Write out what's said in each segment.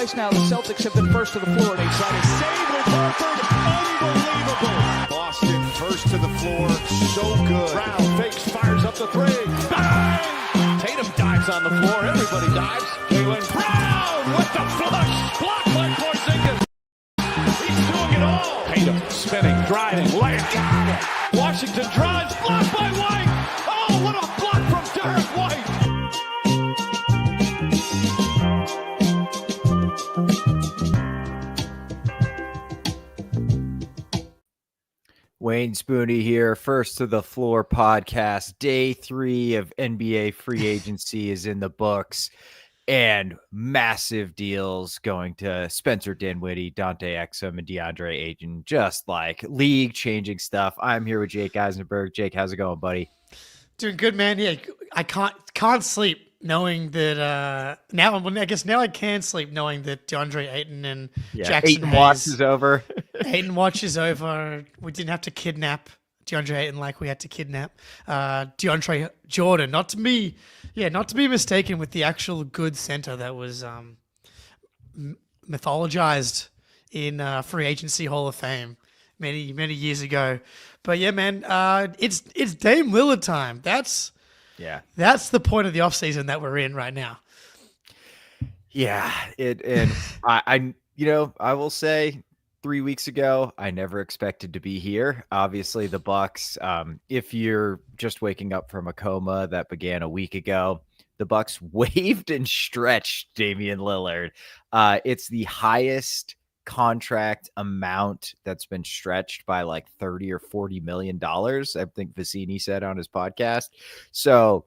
twice now the Celtics have been first to the floor, and they try to save with Horford. Unbelievable. Boston first to the floor. So good. Brown fakes, fires up the three. Bang! Tatum dives on the floor. Everybody dives. Jaylen Brown with the flush. Blocked by Porzingis. He's doing it all. Tatum spinning, driving, layup. Washington drives. Blocked by White. Oh, what a block from Derek White. Wayne Spooney here, First to the Floor podcast. Day 3 of NBA free agency is in the books, and massive deals going to Spencer Dinwiddie, Dante Exum, and DeAndre Ayton. Just like league-changing stuff. I'm here with Jake Eisenberg. Jake, how's it going, buddy? Doing good, man. Yeah, I can't sleep knowing that now I can sleep knowing that DeAndre Ayton and Jackson Ayton Hayes, watch is over. Ayton watch is over. We didn't have to kidnap DeAndre Ayton like we had to kidnap DeAndre Jordan. Not to be mistaken with the actual good center that was mythologized in Free Agency Hall of Fame many years ago. But yeah, man, it's Dame Lillard time. That's the point of the offseason that we're in right now. Yeah, I will say 3 weeks ago, I never expected to be here. Obviously, the Bucks, if you're just waking up from a coma that began a week ago, the Bucks waived and stretched Damian Lillard. It's the highest contract amount that's been stretched by like 30 or 40 million dollars, I think Vicini said on his podcast. So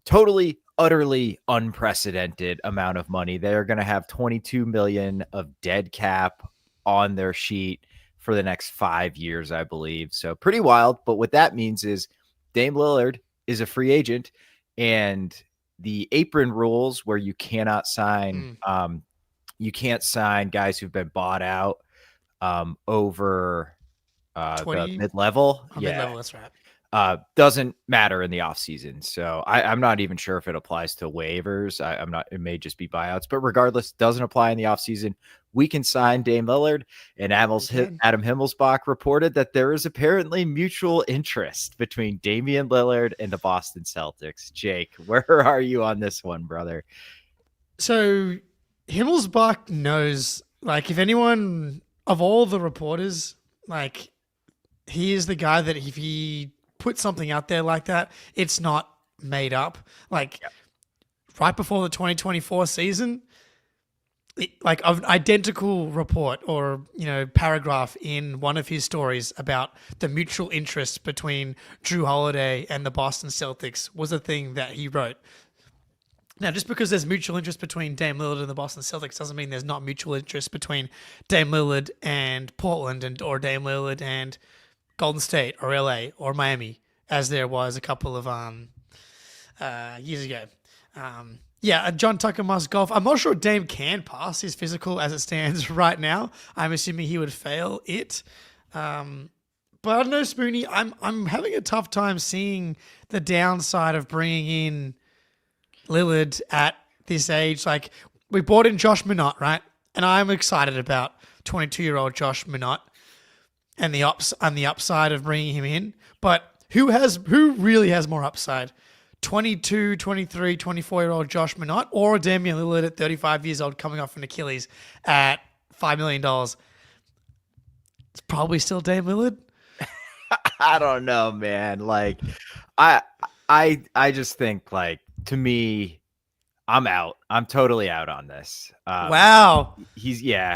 totally, utterly unprecedented amount of money. They're going to have 22 million of dead cap on their sheet for the next 5 years, I believe. So pretty wild. But what that means is Dame Lillard is a free agent, and the apron rules where you cannot sign, you can't sign guys who've been bought out over the mid-level. Mid-level, that's right. Doesn't matter in the offseason. So I'm not even sure if it applies to waivers. It may just be buyouts, but regardless, doesn't apply in the offseason. We can sign Dame Lillard, and Adam Himmelsbach reported that there is apparently mutual interest between Damian Lillard and the Boston Celtics. Jake, where are you on this one, brother? So Himmelsbach knows, like, if anyone of all the reporters, like, he is the guy that if he put something out there like that, it's not made up. Like, right before the 2024 season, like an identical report or, paragraph in one of his stories about the mutual interest between Drew Holiday and the Boston Celtics was a thing that he wrote. Now, just because there's mutual interest between Dame Lillard and the Boston Celtics doesn't mean there's not mutual interest between Dame Lillard and Portland or Dame Lillard and Golden State or LA or Miami, as there was a couple of years ago. John Tucker must golf. I'm not sure Dame can pass his physical as it stands right now. I'm assuming he would fail it. But I don't know, Spoony. I'm having a tough time seeing the downside of bringing in Lillard at this age. Like, we brought in Josh Minott, right? And I'm excited about 22-year-old Josh Minott and the upside of bringing him in. But who really has more upside? 22, 23, 24-year-old Josh Minott or Damian Lillard at 35 years old coming off an Achilles at $5 million? It's probably still Dame Lillard. I don't know, man. Like, I just think, like, to me, I'm out. I'm totally out on this. Wow.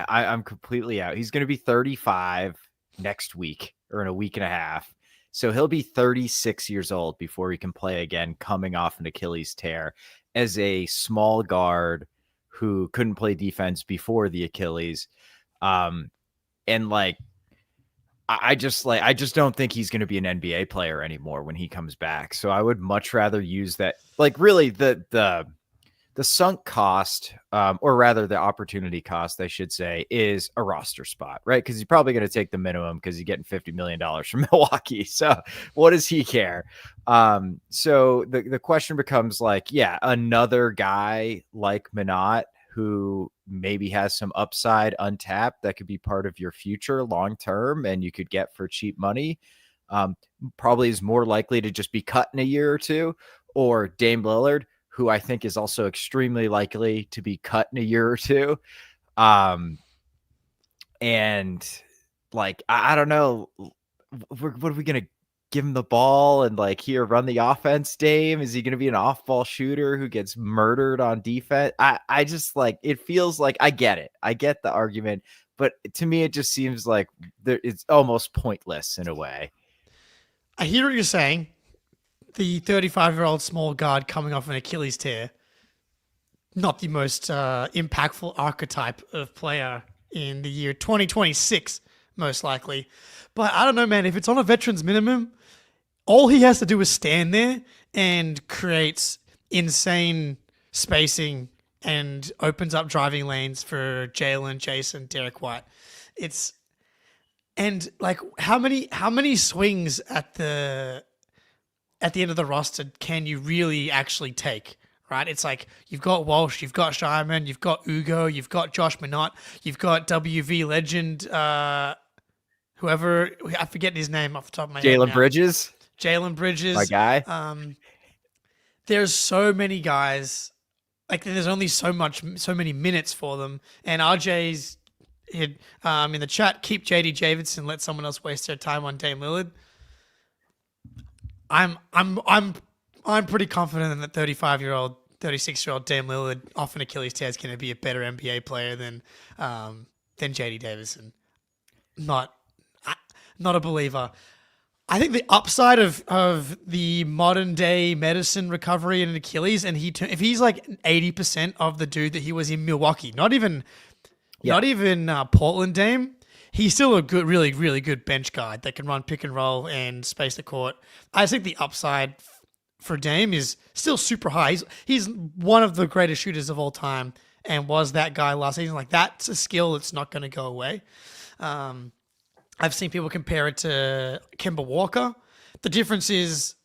I'm completely out. He's going to be 35 next week or in a week and a half. So he'll be 36 years old before he can play again, coming off an Achilles tear as a small guard who couldn't play defense before the Achilles. And like, I just don't think he's going to be an NBA player anymore when he comes back. So I would much rather use that. Like, really the sunk cost, or rather the opportunity cost, I should say, is a roster spot, right? Because he's probably going to take the minimum because he's getting $50 million from Milwaukee. So what does he care? So the question becomes like, another guy like Minott who maybe has some upside untapped that could be part of your future long term and you could get for cheap money, probably is more likely to just be cut in a year or two, or Dame Lillard, who I think is also extremely likely to be cut in a year or two. And like, I don't know, what are we going to give him the ball and like here run the offense, Dame? Is he going to be an off-ball shooter who gets murdered on defense? I just like, it feels like I get it. I get the argument, but to me, it just seems like it's almost pointless in a way. I hear what you're saying. The 35-year-old small guard coming off an Achilles tear, not the most impactful archetype of player in the year 2026, most likely. But I don't know, man. If it's on a veteran's minimum, all he has to do is stand there and creates insane spacing and opens up driving lanes for Jalen, Jayson, Derek White. And like how many swings at the end of the roster can you really actually take? Right? It's like you've got Walsh, you've got Shyman, you've got Ugo, you've got Josh Minott, you've got WV legend, whoever, I forget his name off the top of my head. Jalen Bridges, my guy. There's so many guys, like there's only so many minutes for them. And RJ's in the chat, keep JD Davidson, let someone else waste their time on Dame Lillard. I'm pretty confident that 36-year-old Dame Lillard off an Achilles tear is going to be a better NBA player than JD Davidson. Not a believer. I think the upside of the modern day medicine recovery in an Achilles, and if he's like 80% of the dude that he was in Milwaukee, not even Portland Dame, he's still a good, really, really good bench guard that can run pick and roll and space the court. I think the upside for Dame is still super high. He's one of the greatest shooters of all time and was that guy last season. Like, that's a skill that's not going to go away. I've seen people compare it to Kemba Walker. The difference is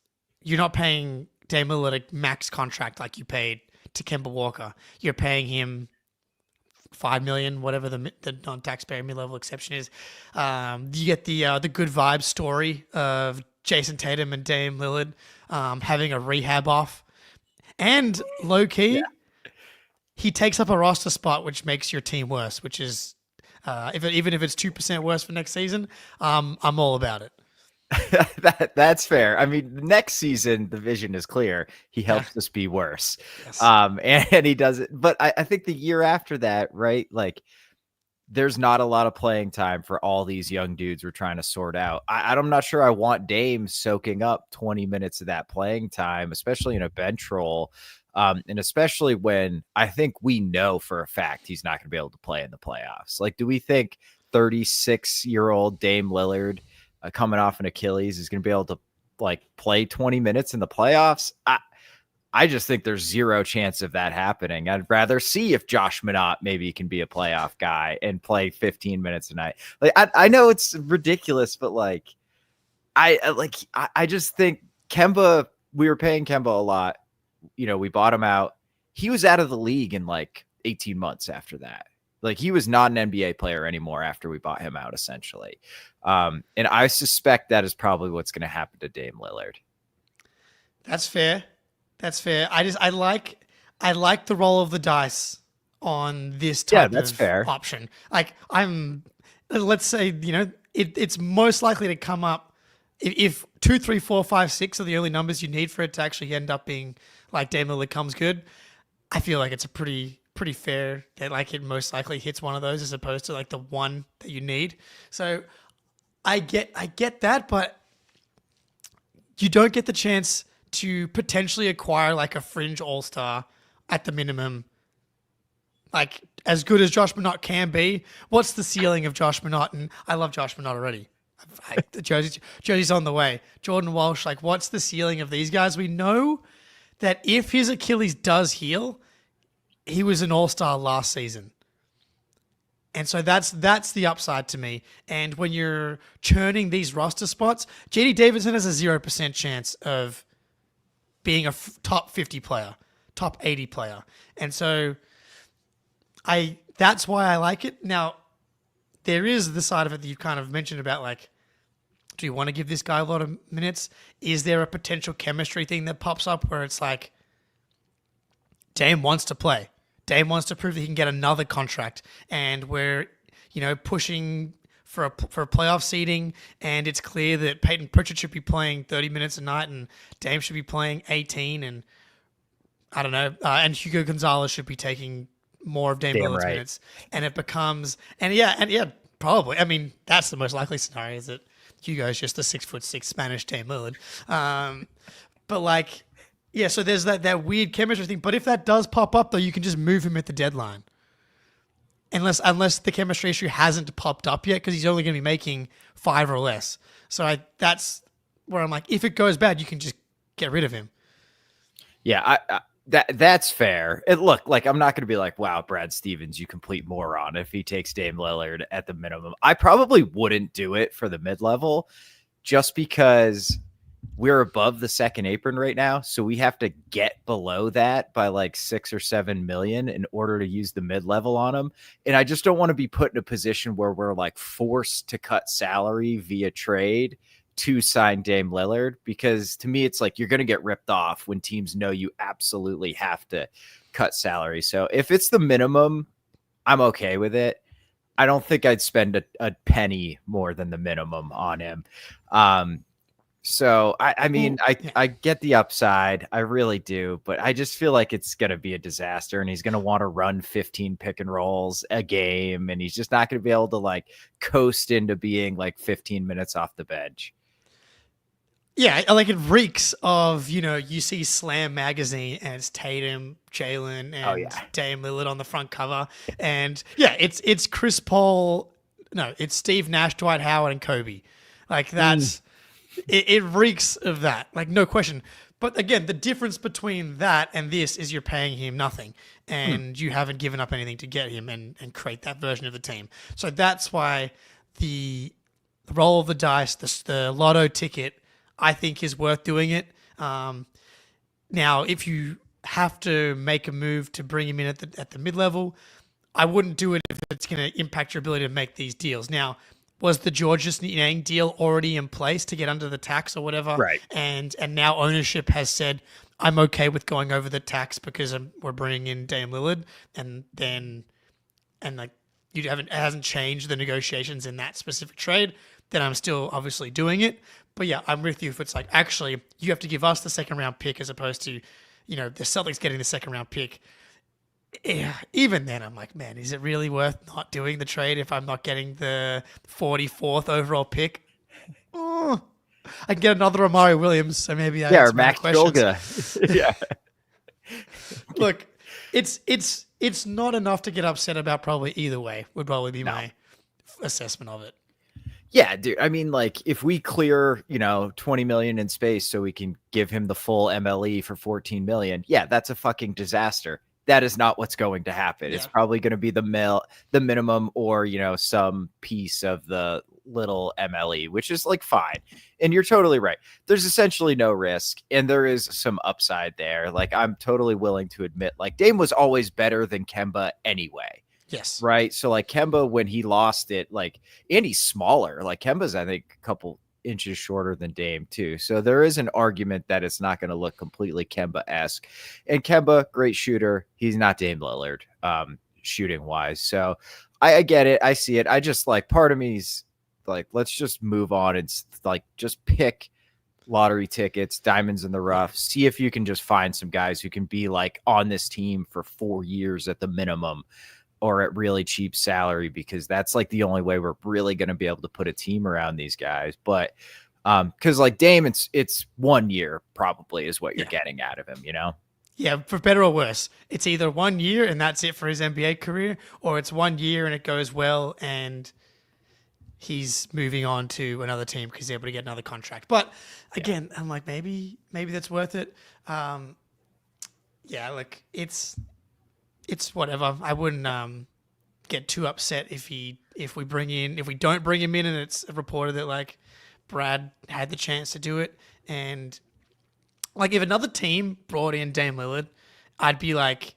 you're not paying Dame Lillard a max contract like you paid to Kemba Walker. You're paying him $5 million, whatever the non-taxpayer mid-level exception is. You get the good vibe story of Jayson Tatum and Dame Lillard having a rehab off. And low-key, he takes up a roster spot, which makes your team worse, which is, even if it's 2% worse for next season, I'm all about it. That's fair. I mean, next season, the vision is clear. He helps us be worse. Yes. And he does it. But I think the year after that, right? Like, there's not a lot of playing time for all these young dudes we're trying to sort out. I'm not sure I want Dame soaking up 20 minutes of that playing time, especially in a bench role. And especially when I think we know for a fact he's not going to be able to play in the playoffs. Like, do we think 36-year-old Dame Lillard coming off an Achilles is going to be able to like play 20 minutes in the playoffs? I just think there's zero chance of that happening. I'd rather see if Josh Minott maybe can be a playoff guy and play 15 minutes a night. Like, I know it's ridiculous, but like, I just think Kemba, we were paying Kemba a lot. You know, we bought him out. He was out of the league in like 18 months after that. Like, he was not an NBA player anymore after we bought him out, essentially. And I suspect that is probably what's going to happen to Dame Lillard. That's fair. That's fair. I like the roll of the dice on this type of fair option. Like, let's say, it's most likely to come up if 2, 3, 4, 5, 6 are the only numbers you need for it to actually end up being like Dame Lillard comes good. I feel like it's a pretty fair that like it most likely hits one of those as opposed to like the one that you need. So I get that, but you don't get the chance to potentially acquire like a fringe all-star at the minimum. Like, as good as Josh Minott can be, what's the ceiling of Josh Minott? And I love Josh Minott already. The jersey's on the way. Jordan Walsh, like, what's the ceiling of these guys? We know that if his Achilles does heal, he was an all-star last season. And so that's the upside to me. And when you're churning these roster spots, JD Davidson has a 0% chance of being a top 50 player, top 80 player. And so That's why I like it. Now, there is the side of it that you've kind of mentioned about like, do you want to give this guy a lot of minutes? Is there a potential chemistry thing that pops up where it's like, Dame wants to play. Dame wants to prove that he can get another contract, and we're, pushing for a playoff seeding, and it's clear that Peyton Pritchard should be playing 30 minutes a night, and Dame should be playing 18, and I don't know, and Hugo Gonzalez should be taking more of Dame Lillard's minutes, and it becomes, probably. I mean, that's the most likely scenario, is that Hugo is just a 6'6" Spanish Dame Lillard. But like, yeah, so there's that weird chemistry thing. But if that does pop up, though, you can just move him at the deadline. Unless the chemistry issue hasn't popped up yet, because he's only going to be making 5 or less. So that's where I'm like, if it goes bad, you can just get rid of him. Yeah, that's fair. And look, like, I'm not going to be like, wow, Brad Stevens, you complete moron if he takes Dame Lillard at the minimum. I probably wouldn't do it for the mid-level just because we're above the second apron right now. So we have to get below that by like 6 or 7 million in order to use the mid-level on him. And I just don't want to be put in a position where we're like forced to cut salary via trade to sign Dame Lillard, because to me, it's like you're going to get ripped off when teams know you absolutely have to cut salary. So if it's the minimum, I'm okay with it. I don't think I'd spend a penny more than the minimum on him. So I mean, I get the upside. I really do, but I just feel like it's going to be a disaster, and he's going to want to run 15 pick and rolls a game, and he's just not going to be able to like coast into being like 15 minutes off the bench. Yeah, like it reeks of, you see Slam magazine and it's Tatum, Jalen, and Dame Lillard on the front cover. And yeah, it's Chris Paul. No, it's Steve Nash, Dwight Howard, and Kobe. Like that's, it reeks of that. Like no question. But again, the difference between that and this is you're paying him nothing, and you haven't given up anything to get him and create that version of the team. So that's why the roll of the dice, the lotto ticket, I think is worth doing it. Now, if you have to make a move to bring him in at the mid-level, I wouldn't do it if it's going to impact your ability to make these deals. Now, was the Georges Niang deal already in place to get under the tax or whatever? Right. And now ownership has said, I'm okay with going over the tax because we're bringing in Dame Lillard, and like it hasn't changed the negotiations in that specific trade, then I'm still obviously doing it. But yeah, I'm with you if it's like, actually, you have to give us the second round pick as opposed to, the Celtics getting the second round pick. Yeah, even then, I'm like, man, is it really worth not doing the trade if I'm not getting the 44th overall pick? Oh, I can get another Amari Williams, so maybe I or Max Dolga. Yeah. Look, it's not enough to get upset about probably either way, would probably be my assessment of it. Yeah, dude. I mean, like, if we clear, 20 million in space so we can give him the full MLE for 14 million, yeah, that's a fucking disaster. That is not what's going to happen. Yeah. It's probably going to be the minimum or, some piece of the little MLE, which is like fine. And you're totally right. There's essentially no risk, and there is some upside there. Like, I'm totally willing to admit, like, Dame was always better than Kemba anyway. Yes. Right. So like Kemba, when he lost it, like, and he's smaller, like Kemba's, I think, a couple inches shorter than Dame too. So there is an argument that it's not going to look completely Kemba-esque. And Kemba, great shooter. He's not Dame Lillard, shooting wise. So I get it. I see it. I just like, part of me's like, let's just move on and like, just pick lottery tickets, diamonds in the rough, see if you can just find some guys who can be like on this team for 4 years at the minimum, or at really cheap salary, because that's like the only way we're really going to be able to put a team around these guys. But because like Dame, it's 1 year probably is what you're getting out of him, Yeah, for better or worse. It's either 1 year and that's it for his NBA career, or it's 1 year and it goes well and he's moving on to another team because he's able to get another contract. But again, I'm like, maybe that's worth it. Like it's whatever. I wouldn't get too upset if we don't bring him in and it's reported that like Brad had the chance to do it. And like if another team brought in Dame Lillard, I'd be like,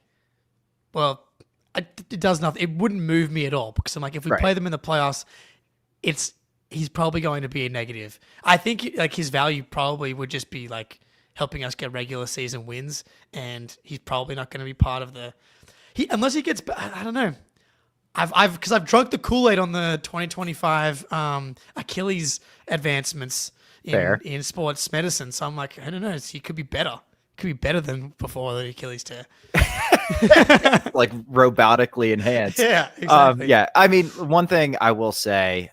well, it does nothing. It wouldn't move me at all because I'm like, if we Right. play them in the playoffs, he's probably going to be a negative. I think like his value probably would just be like helping us get regular season wins, and he's probably not going to be part of unless he gets. I don't know. Because I've drunk the Kool-Aid on the 2025 Achilles advancements in sports medicine. So I'm like, I don't know. He could be better. Could be better than before the Achilles tear. Like robotically enhanced. Yeah, exactly. Yeah. I mean, one thing I will say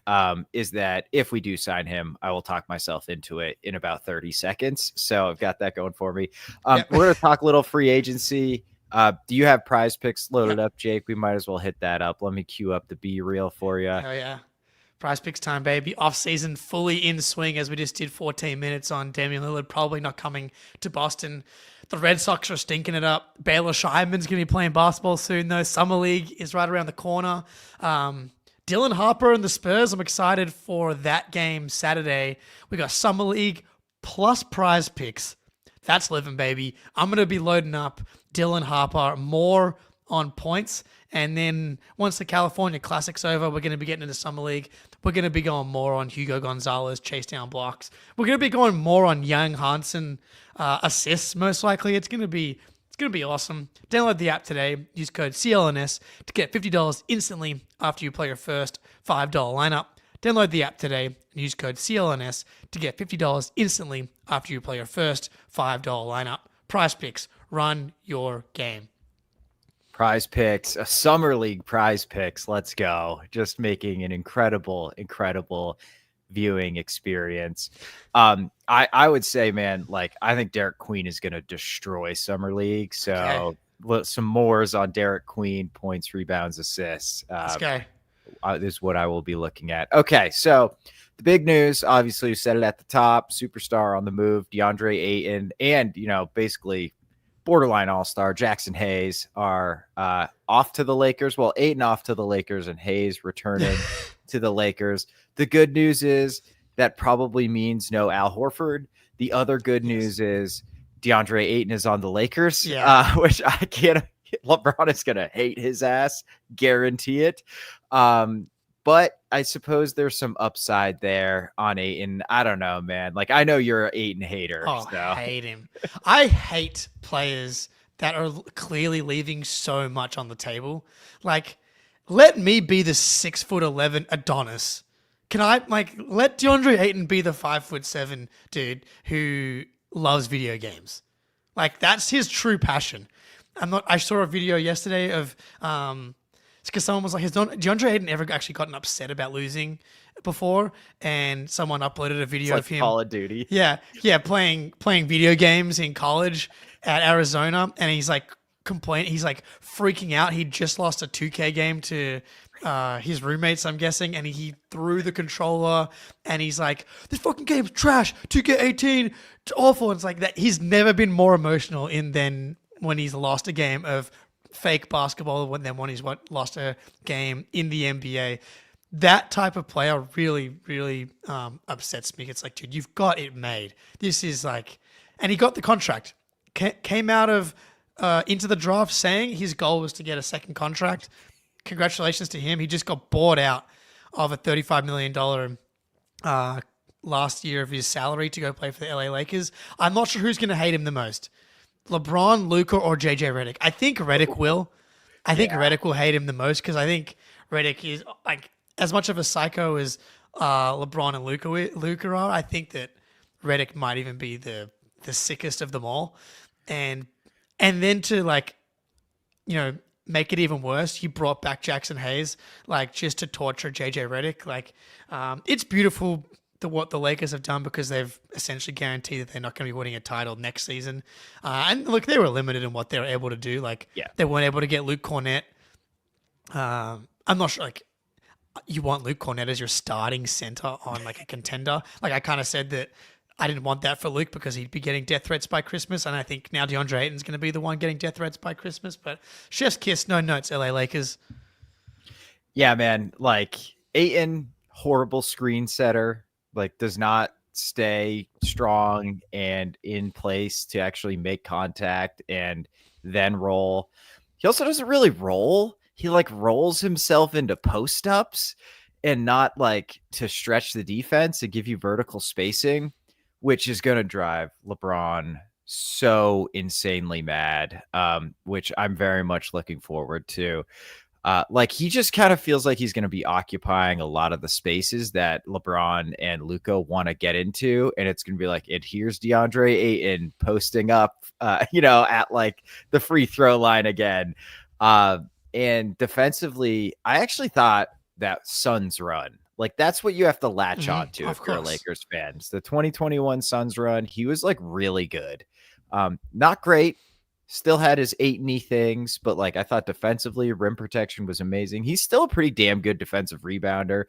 is that if we do sign him, I will talk myself into it in about 30 seconds. So I've got that going for me. Yep. We're going to talk a little free agency. Do you have Prize Picks loaded up, Jake? We might as well hit that up. Let me cue up the B reel for you. Oh yeah. Prize Picks time, baby. Off season fully in swing as we just did 14 minutes on Damian Lillard probably not coming to Boston. The Red Sox are stinking it up. Baylor Scheinman's going to be playing basketball soon, though. Summer League is right around the corner. Dylan Harper and the Spurs, I'm excited for that game Saturday. We got Summer League plus Prize Picks. That's living, baby. I'm going to be loading up Dylan Harper more on points. And then once the California Classic's over, we're going to be getting into Summer League. We're going to be going more on Hugo Gonzalez, chase down blocks. We're going to be going more on Young Hansen assists, most likely. It's going to be awesome. Download the app today. Use code CLNS to get $50 instantly after you play your first $5 lineup. Download the app today and use code CLNS to get $50 instantly after you play your first $5 lineup. Prize Picks. Run your game. Prize Picks, a Summer League Prize Picks. Let's go. Just making an incredible viewing experience. I would say, man, like I think Derek Queen is going to destroy Summer League. So some mores on Derek Queen, points, rebounds, assists. This guy. Is what I will be looking at. Okay, so the big news, obviously, you said it at the top, superstar on the move, DeAndre Ayton, and, basically borderline all-star Jackson Hayes are off to the Lakers. Well, Ayton off to the Lakers and Hayes returning to the Lakers. The good news is that probably means no Al Horford. The other good news is DeAndre Ayton is on the Lakers, which I can't. LeBron is going to hate his ass, guarantee it. But I suppose there's some upside there on Ayton. I don't know, man. Like, I know you're an Ayton hater. Oh, so. I hate him. I hate players that are clearly leaving so much on the table. Like, let me be the 6'11" Adonis. Can I, let DeAndre Ayton be the 5'7" dude who loves video games? Like, that's his true passion. I saw a video yesterday of, it's because someone was like, has DeAndre Ayton ever actually gotten upset about losing before? And someone uploaded a video of him. Call of Duty. Yeah, playing video games in college at Arizona, and he's like he's like freaking out. He just lost a 2K game to his roommates, I'm guessing, and he threw the controller, and he's like, "This fucking game's trash. 2K18, it's awful." And it's like that. He's never been more emotional than when he's lost a game of fake basketball than when he's lost a game in the NBA. That type of player really, really upsets me. It's like, dude, you've got it made. This is like, and he got the contract. Came out of into the draft saying his goal was to get a second contract. Congratulations to him. He just got bought out of a $35 million last year of his salary to go play for the LA Lakers. I'm not sure who's going to hate him the most. LeBron, Luka, or JJ Redick. I think Redick will. I think Redick will hate him the most because I think Redick is like as much of a psycho as LeBron and Luka are. I think that Redick might even be the sickest of them all. And then to make it even worse, he brought back Jackson Hayes just to torture JJ Redick. It's beautiful what the Lakers have done because they've essentially guaranteed that they're not going to be winning a title next season. And look, they were limited in what they were able to do. They weren't able to get Luke Cornett. I'm not sure. You want Luke Cornett as your starting center on a contender. I kind of said that I didn't want that for Luke because he'd be getting death threats by Christmas. And I think now DeAndre Ayton's going to be the one getting death threats by Christmas. But chef's kiss, no notes, LA Lakers. Yeah, man. Ayton, horrible screen setter. Does not stay strong and in place to actually make contact and then roll. He also doesn't really roll. he like rolls himself into post ups and not like to stretch the defense and give you vertical spacing, which is going to drive LeBron so insanely mad, which I'm very much looking forward to. Like he just kind of feels like he's going to be occupying a lot of the spaces that LeBron and Luka want to get into. And it's going to be like, and here's DeAndre Ayton posting up, at like the free throw line again. And defensively, I actually thought that Suns run, like that's what you have to latch on to if you're a Lakers fans. The 2021 Suns run, he was like really good. Not great. Still had his 8 knee things, but like I thought defensively, rim protection was amazing. He's still a pretty damn good defensive rebounder.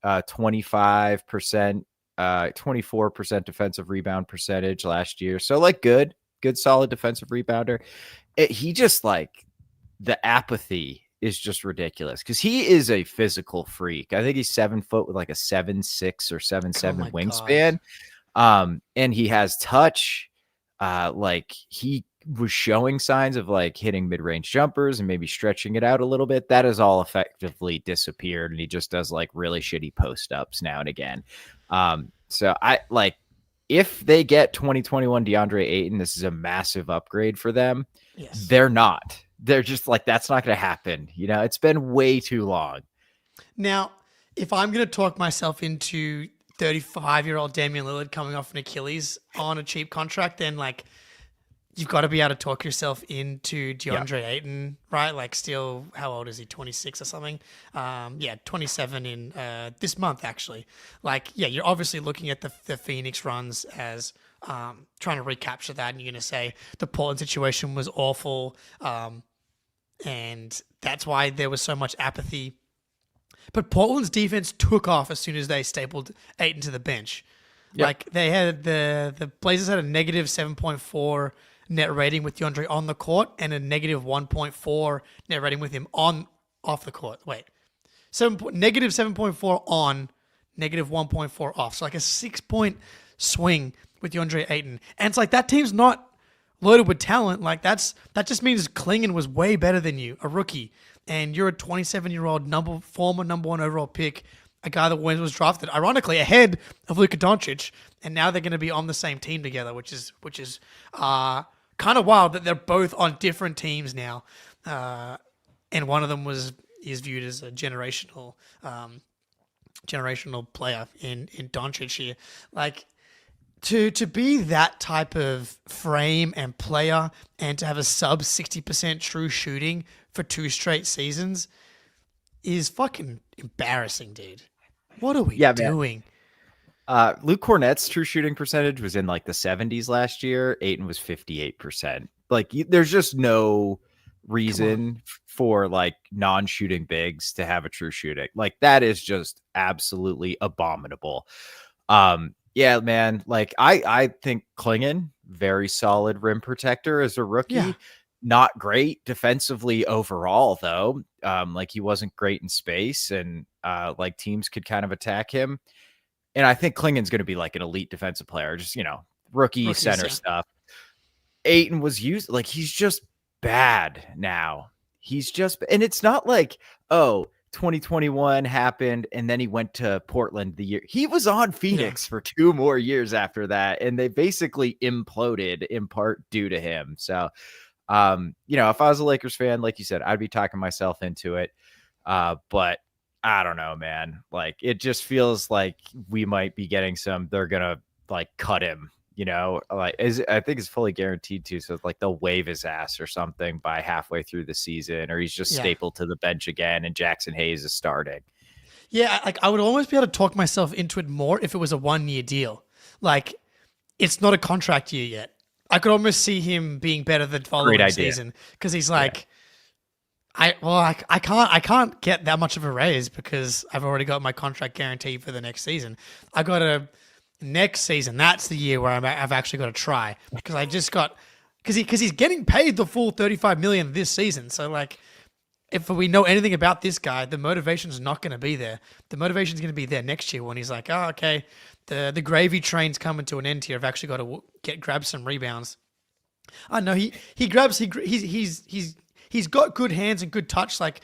25%, 24% defensive rebound percentage last year. So like good, solid defensive rebounder. He just like the apathy is just ridiculous because he is a physical freak. I think he's 7 foot with like a 7'6" or 7'7" wingspan. And he has touch. Like he was showing signs of like hitting mid-range jumpers and maybe stretching it out a little bit. That has all effectively disappeared, and he just does like really shitty post-ups now and again. So I like if they get 2021 DeAndre Ayton, this is a massive upgrade for them. Yes. They're not. They're just like, that's not going to happen. It's been way too long. Now, if I'm going to talk myself into 35-year-old Damian Lillard coming off an Achilles on a cheap contract, then like you've got to be able to talk yourself into DeAndre Ayton, right? Like still, how old is he? 26 or something? 27 in this month, actually. Like, yeah, you're obviously looking at the Phoenix runs as trying to recapture that, and you're going to say the Portland situation was awful, and that's why there was so much apathy. But Portland's defense took off as soon as they stapled Ayton to the bench. Yep. Like they had the Blazers had a negative 7.4 net rating with DeAndre on the court and a negative 1.4 net rating with him off the court. Wait, negative 7.4 on, negative 1.4 off. So like a 6-point swing with DeAndre Ayton, and it's like that team's not loaded with talent. Like that just means Klingon was way better than you, a rookie, and you're a 27-year-old former number 1 overall pick, a guy that was drafted ironically ahead of Luka Doncic, and now they're going to be on the same team together, which is kind of wild that they're both on different teams now, and one of them is viewed as a generational player in Doncic here. Like to be that type of frame and player, and to have a sub 60% true shooting for 2 straight seasons is fucking embarrassing, dude. What are we doing? Luke Cornett's true shooting percentage was in like the 70s last year. Ayton was 58%. Like there's just no reason for like non-shooting bigs to have a true shooting. Like that is just absolutely abominable. Yeah, man. Like I think Klingon, very solid rim protector as a rookie. Yeah. Not great defensively overall, though. Like he wasn't great in space, and like teams could kind of attack him. And I think Klingon's going to be like an elite defensive player, just rookie center stuff. Ayton was used like he's just bad now. And it's not like 2021 happened and then he went to Portland the year he was on Phoenix for 2 more years after that, and they basically imploded in part due to him. So if I was a Lakers fan, like you said, I'd be talking myself into it. But I don't know, man. Like it just feels like we might be getting they're gonna like cut him, like I think it's fully guaranteed to. So like they'll waive his ass or something by halfway through the season, or he's just stapled to the bench again and Jackson Hayes is starting. Yeah, like I would almost be able to talk myself into it more if it was a 1-year deal. Like it's not a contract year yet. I could almost see him being better the following season because he's like, I can't get that much of a raise because I've already got my contract guarantee for the next season. I got a next season. That's the year where I've actually got to try because I just got because he's getting paid the full $35 million this season. So like, if we know anything about this guy, the motivation's not going to be there. The motivation's going to be there next year when he's like, oh, okay, the gravy train's coming to an end here. I've actually got to grab some rebounds. I know he's got good hands and good touch. Like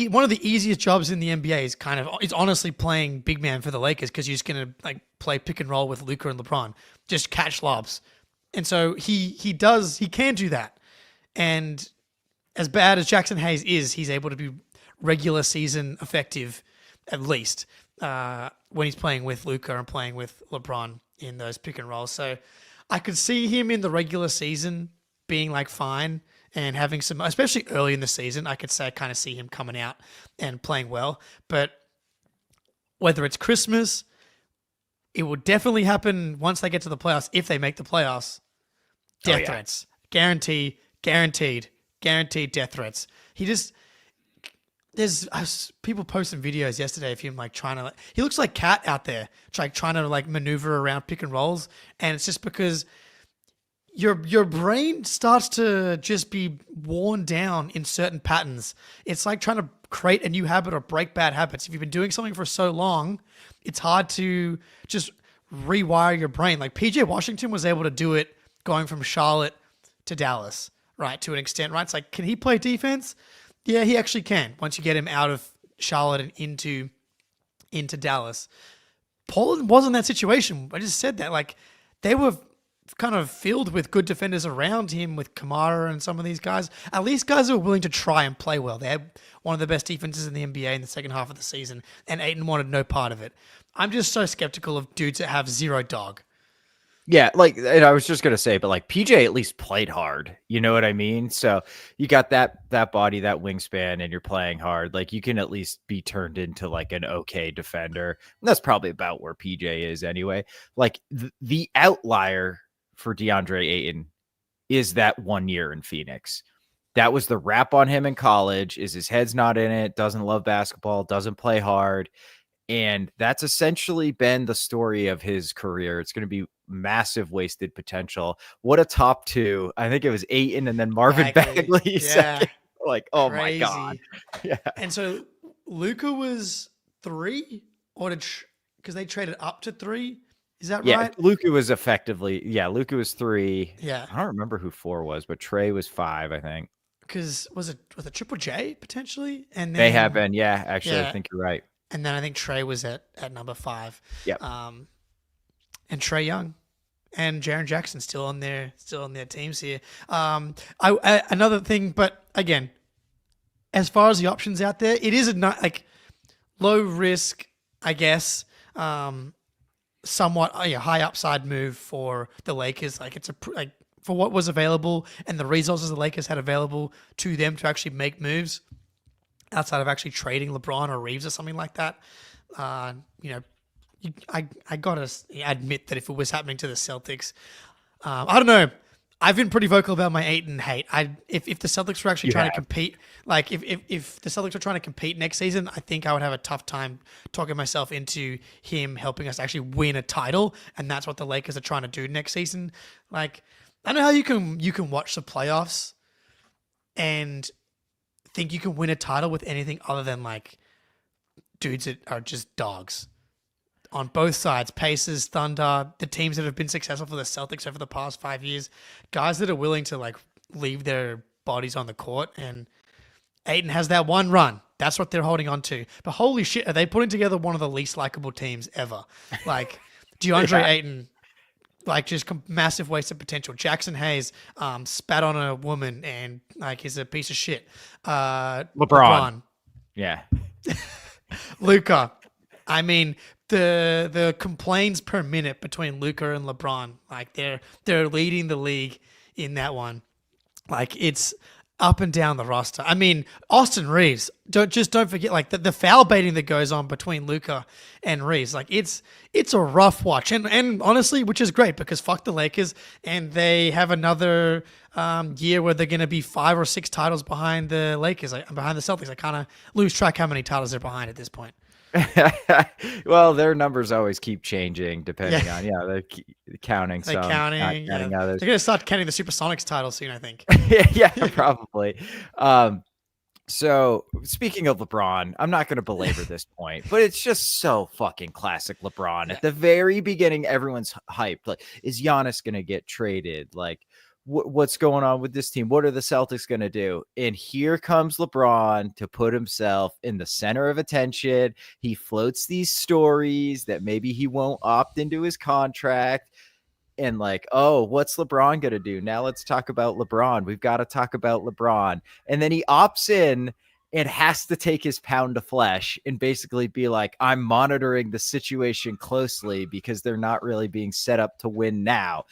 one of the easiest jobs in the NBA is honestly playing big man for the Lakers because you're just gonna like play pick and roll with Luka and LeBron, just catch lobs, and so he can do that. And as bad as Jackson Hayes is, he's able to be regular season effective at least when he's playing with Luka and playing with LeBron in those pick and rolls. So I could see him in the regular season being like fine and having some, especially early in the season, I kind of see him coming out and playing well. But whether it's Christmas, it will definitely happen once they get to the playoffs. If they make the playoffs, death threats, guaranteed death threats. There's people posting videos yesterday of him like trying to, he looks like Cat out there, like trying to like maneuver around pick and rolls. And it's just because your brain starts to just be worn down in certain patterns. It's like trying to create a new habit or break bad habits. If you've been doing something for so long, it's hard to just rewire your brain. Like PJ Washington was able to do it going from Charlotte to Dallas, right? To an extent, right? It's like, can he play defense? Yeah, he actually can. Once you get him out of Charlotte and into Dallas. Portland wasn't that situation. I just said that. Like, they were kind of filled with good defenders around him with Kamara and some of these guys. At least guys who were willing to try and play well. They had one of the best defenses in the NBA in the second half of the season, and Ayton wanted no part of it. I'm just so skeptical of dudes that have zero dog. Yeah, like, and I was just gonna say, but like PJ at least played hard. You know what I mean? So you got that body, that wingspan, and you're playing hard. Like, you can at least be turned into like an okay defender. And that's probably about where PJ is anyway. Like the outlier for DeAndre Ayton is that 1 year in Phoenix. That was the rap on him in college. Is his head's not in it? Doesn't love basketball. Doesn't play hard. And that's essentially been the story of his career. It's going to be massive wasted potential. What a top two. I think it was Ayton and then Marvin Bagley. Yeah. Like, oh Crazy. my God. Yeah. And so Luka was 3, or because they traded up to 3. Is that yeah, right? Luka was effectively, Luka was 3. Yeah. I don't remember who 4 was, but Trey was 5, I think. Because was it Triple J potentially? And then, They have been, actually, Yeah. I think you're right. And then I think Trey was at number 5. Yep. And Trey Young and Jaren Jackson still on their teams here. Another thing, but again, as far as the options out there, it is like low risk, I guess. Somewhat high upside move for the Lakers. Like, it's for what was available and the resources the Lakers had available to them to actually make moves outside of actually trading LeBron or Reeves or something like that. I gotta admit that if it was happening to the Celtics, I don't know. I've been pretty vocal about my Ayton hate. If the Celtics were actually trying to compete, like if the Celtics were trying to compete next season, I think I would have a tough time talking myself into him helping us actually win a title, and that's what the Lakers are trying to do next season. Like, I don't know how you can watch the playoffs and think you can win a title with anything other than like dudes that are just dogs on both sides. Pacers, Thunder, the teams that have been successful for the Celtics over the past 5 years, guys that are willing to like leave their bodies on the court. And Ayton has that one run. That's what they're holding on to. But holy shit, are they putting together one of the least likable teams ever? Like DeAndre Ayton, like just massive waste of potential. Jackson Hayes spat on a woman and like is a piece of shit. LeBron. Yeah. Luka. I mean, the complaints per minute between Luka and LeBron, like they're leading the league in that one. Like, it's up and down the roster. I mean, Austin Reeves, don't forget like the foul baiting that goes on between Luka and Reeves. Like, it's a rough watch, and honestly, which is great because fuck the Lakers, and they have another year where they're going to be 5 or 6 titles behind the Lakers, behind the Celtics. I kind of lose track how many titles they're behind at this point. Well, their numbers always keep changing depending on they're counting some, counting others. They're gonna start counting the Supersonics title soon, I think. yeah, probably. So speaking of LeBron, I'm not going to belabor this point, but it's just so fucking classic LeBron. At the very beginning, everyone's hyped. Like, is Giannis going to get traded? Like, what's going on with this team? What are the Celtics going to do? And here comes LeBron to put himself in the center of attention. He floats these stories that maybe he won't opt into his contract. And like, oh, what's LeBron going to do? Now let's talk about LeBron. We've got to talk about LeBron. And then he opts in and has to take his pound of flesh and basically be like, I'm monitoring the situation closely because they're not really being set up to win now.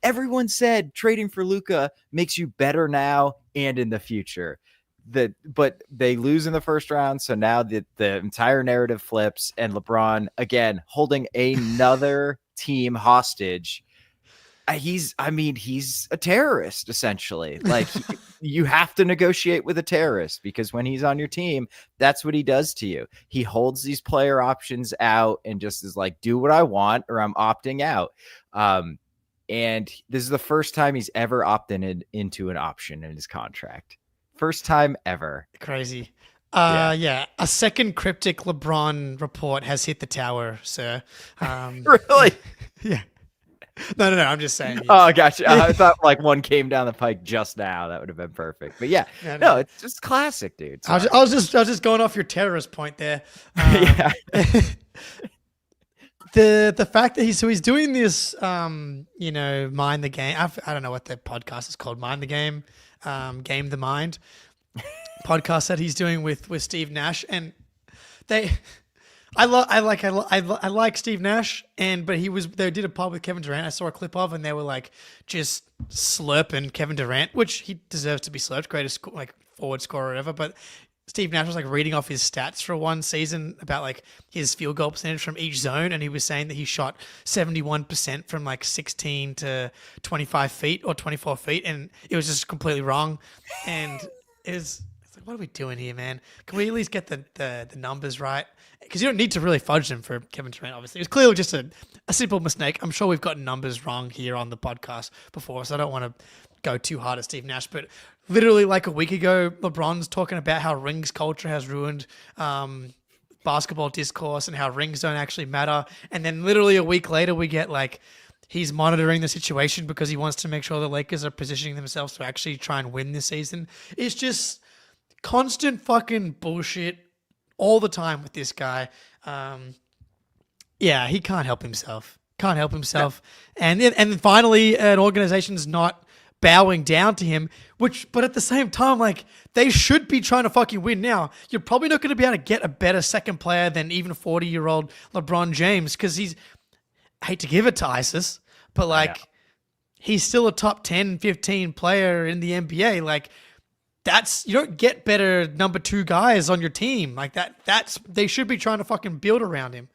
Everyone said trading for Luka makes you better now and in the future. But they lose in the first round, so now the entire narrative flips, and LeBron, again, holding another team hostage. He's a terrorist, essentially. Like, you have to negotiate with a terrorist because when he's on your team, that's what he does to you. He holds these player options out and just is like, do what I want or I'm opting out. And this is the first time he's ever opted into an option in his contract. First time ever. Crazy. Yeah. A second cryptic LeBron report has hit the tower, sir. Really? Yeah. No. I'm just saying. Oh, gotcha. I thought like one came down the pike just now. That would have been perfect. But yeah, no, it's just classic, dude. I was just going off your terrorist point there. Yeah. The fact that he's doing this, mind the game. I don't know what the podcast is called. Mind the game, game the mind. Podcast that he's doing with Steve Nash, and I like Steve Nash, but they did a pod with Kevin Durant. I saw a clip of, and they were like just slurping Kevin Durant, which he deserves to be slurped, greatest forward scorer ever, but. Steve Nash was like reading off his stats for one season about like his field goal percentage from each zone. And he was saying that he shot 71% from like 16 to 25 feet or 24 feet. And it was just completely wrong. And it's like, what are we doing here, man? Can we at least get the numbers right? Because you don't need to really fudge them for Kevin Durant, obviously. It was clearly just a simple mistake. I'm sure we've gotten numbers wrong here on the podcast before, so I don't want to go too hard at Steve Nash. But literally like a week ago, LeBron's talking about how rings culture has ruined basketball discourse and how rings don't actually matter. And then literally a week later, we get like he's monitoring the situation because he wants to make sure the Lakers are positioning themselves to actually try and win this season. It's just constant fucking bullshit all the time with this guy. Yeah, he can't help himself. And finally, an organization's not bowing down to him, but at the same time, like, they should be trying to fucking win now. You're probably not going to be able to get a better second player than even 40-year-old LeBron James, because I hate to give it to ISIS, but like, he's still a top 10, 15 player in the NBA. Like, you don't get better number two guys on your team like that. They should be trying to fucking build around him.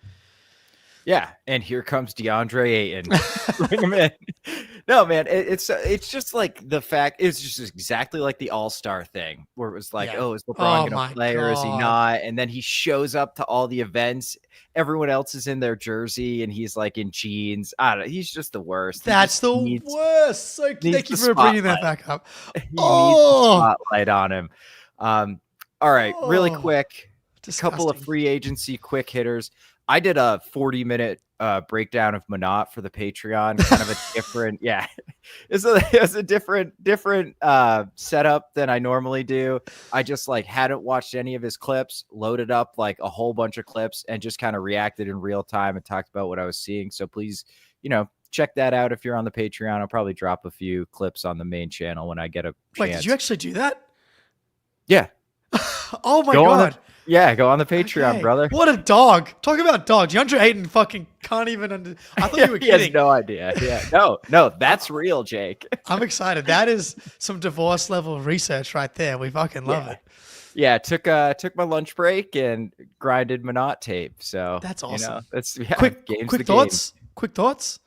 Yeah, and here comes DeAndre Ayton. Bring him in. No, man, it's just like the fact. It's just exactly like the All-Star thing, where it was like, is LeBron going to play or is he not? And then he shows up to all the events. Everyone else is in their jersey, and he's like in jeans. I don't know. He's just the worst. That's the worst. So thank you for bringing that back up. He needs the spotlight on him. All right, really quick. Disgusting. Couple of free agency quick hitters. I did a 40-minute breakdown of Manat for the Patreon, kind of a different, it's a different setup than I normally do. I just like hadn't watched any of his clips, loaded up like a whole bunch of clips and just kind of reacted in real time and talked about what I was seeing. So please, check that out if you're on the Patreon. I'll probably drop a few clips on the main channel when I get a chance. Wait, did you actually do that? Yeah. Oh my God. Go on the Patreon, brother. What a dog. Talk about dogs. DeAndre Ayton fucking can't even I thought you were kidding. He has no idea. Yeah. No, that's real, Jake. I'm excited. That is some divorce level research right there. We fucking love it. Yeah, took my lunch break and grinded Manat tape. So that's awesome. Quick thoughts. Quick thoughts.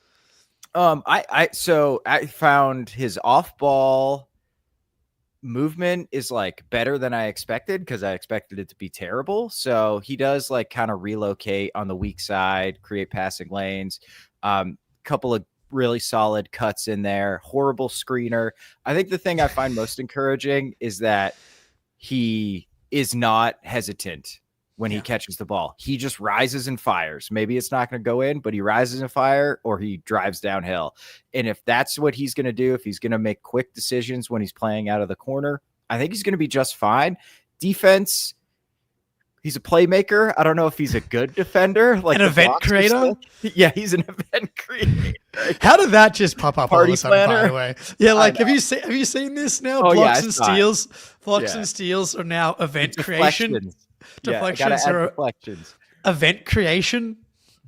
I found his off ball movement is like better than I expected, because I expected it to be terrible. So he does like kind of relocate on the weak side, create passing lanes, couple of really solid cuts in there, horrible screener. I think the thing I find most encouraging is that he is not hesitant when he catches the ball. He just rises and fires. Maybe it's not going to go in, but he rises and fire, or he drives downhill. And if that's what he's going to do, if he's going to make quick decisions when he's playing out of the corner, I think he's going to be just fine. Defense, he's a playmaker. I don't know if he's a good defender. Like an event creator? Yeah, he's an event creator. How did that just pop up Party all of a sudden, by planner? the way? Yeah, like have you seen this now? Oh, Blocks yeah, and I saw it. steals. Blocks and steals are now event creation. Deflections are deflections. Event creation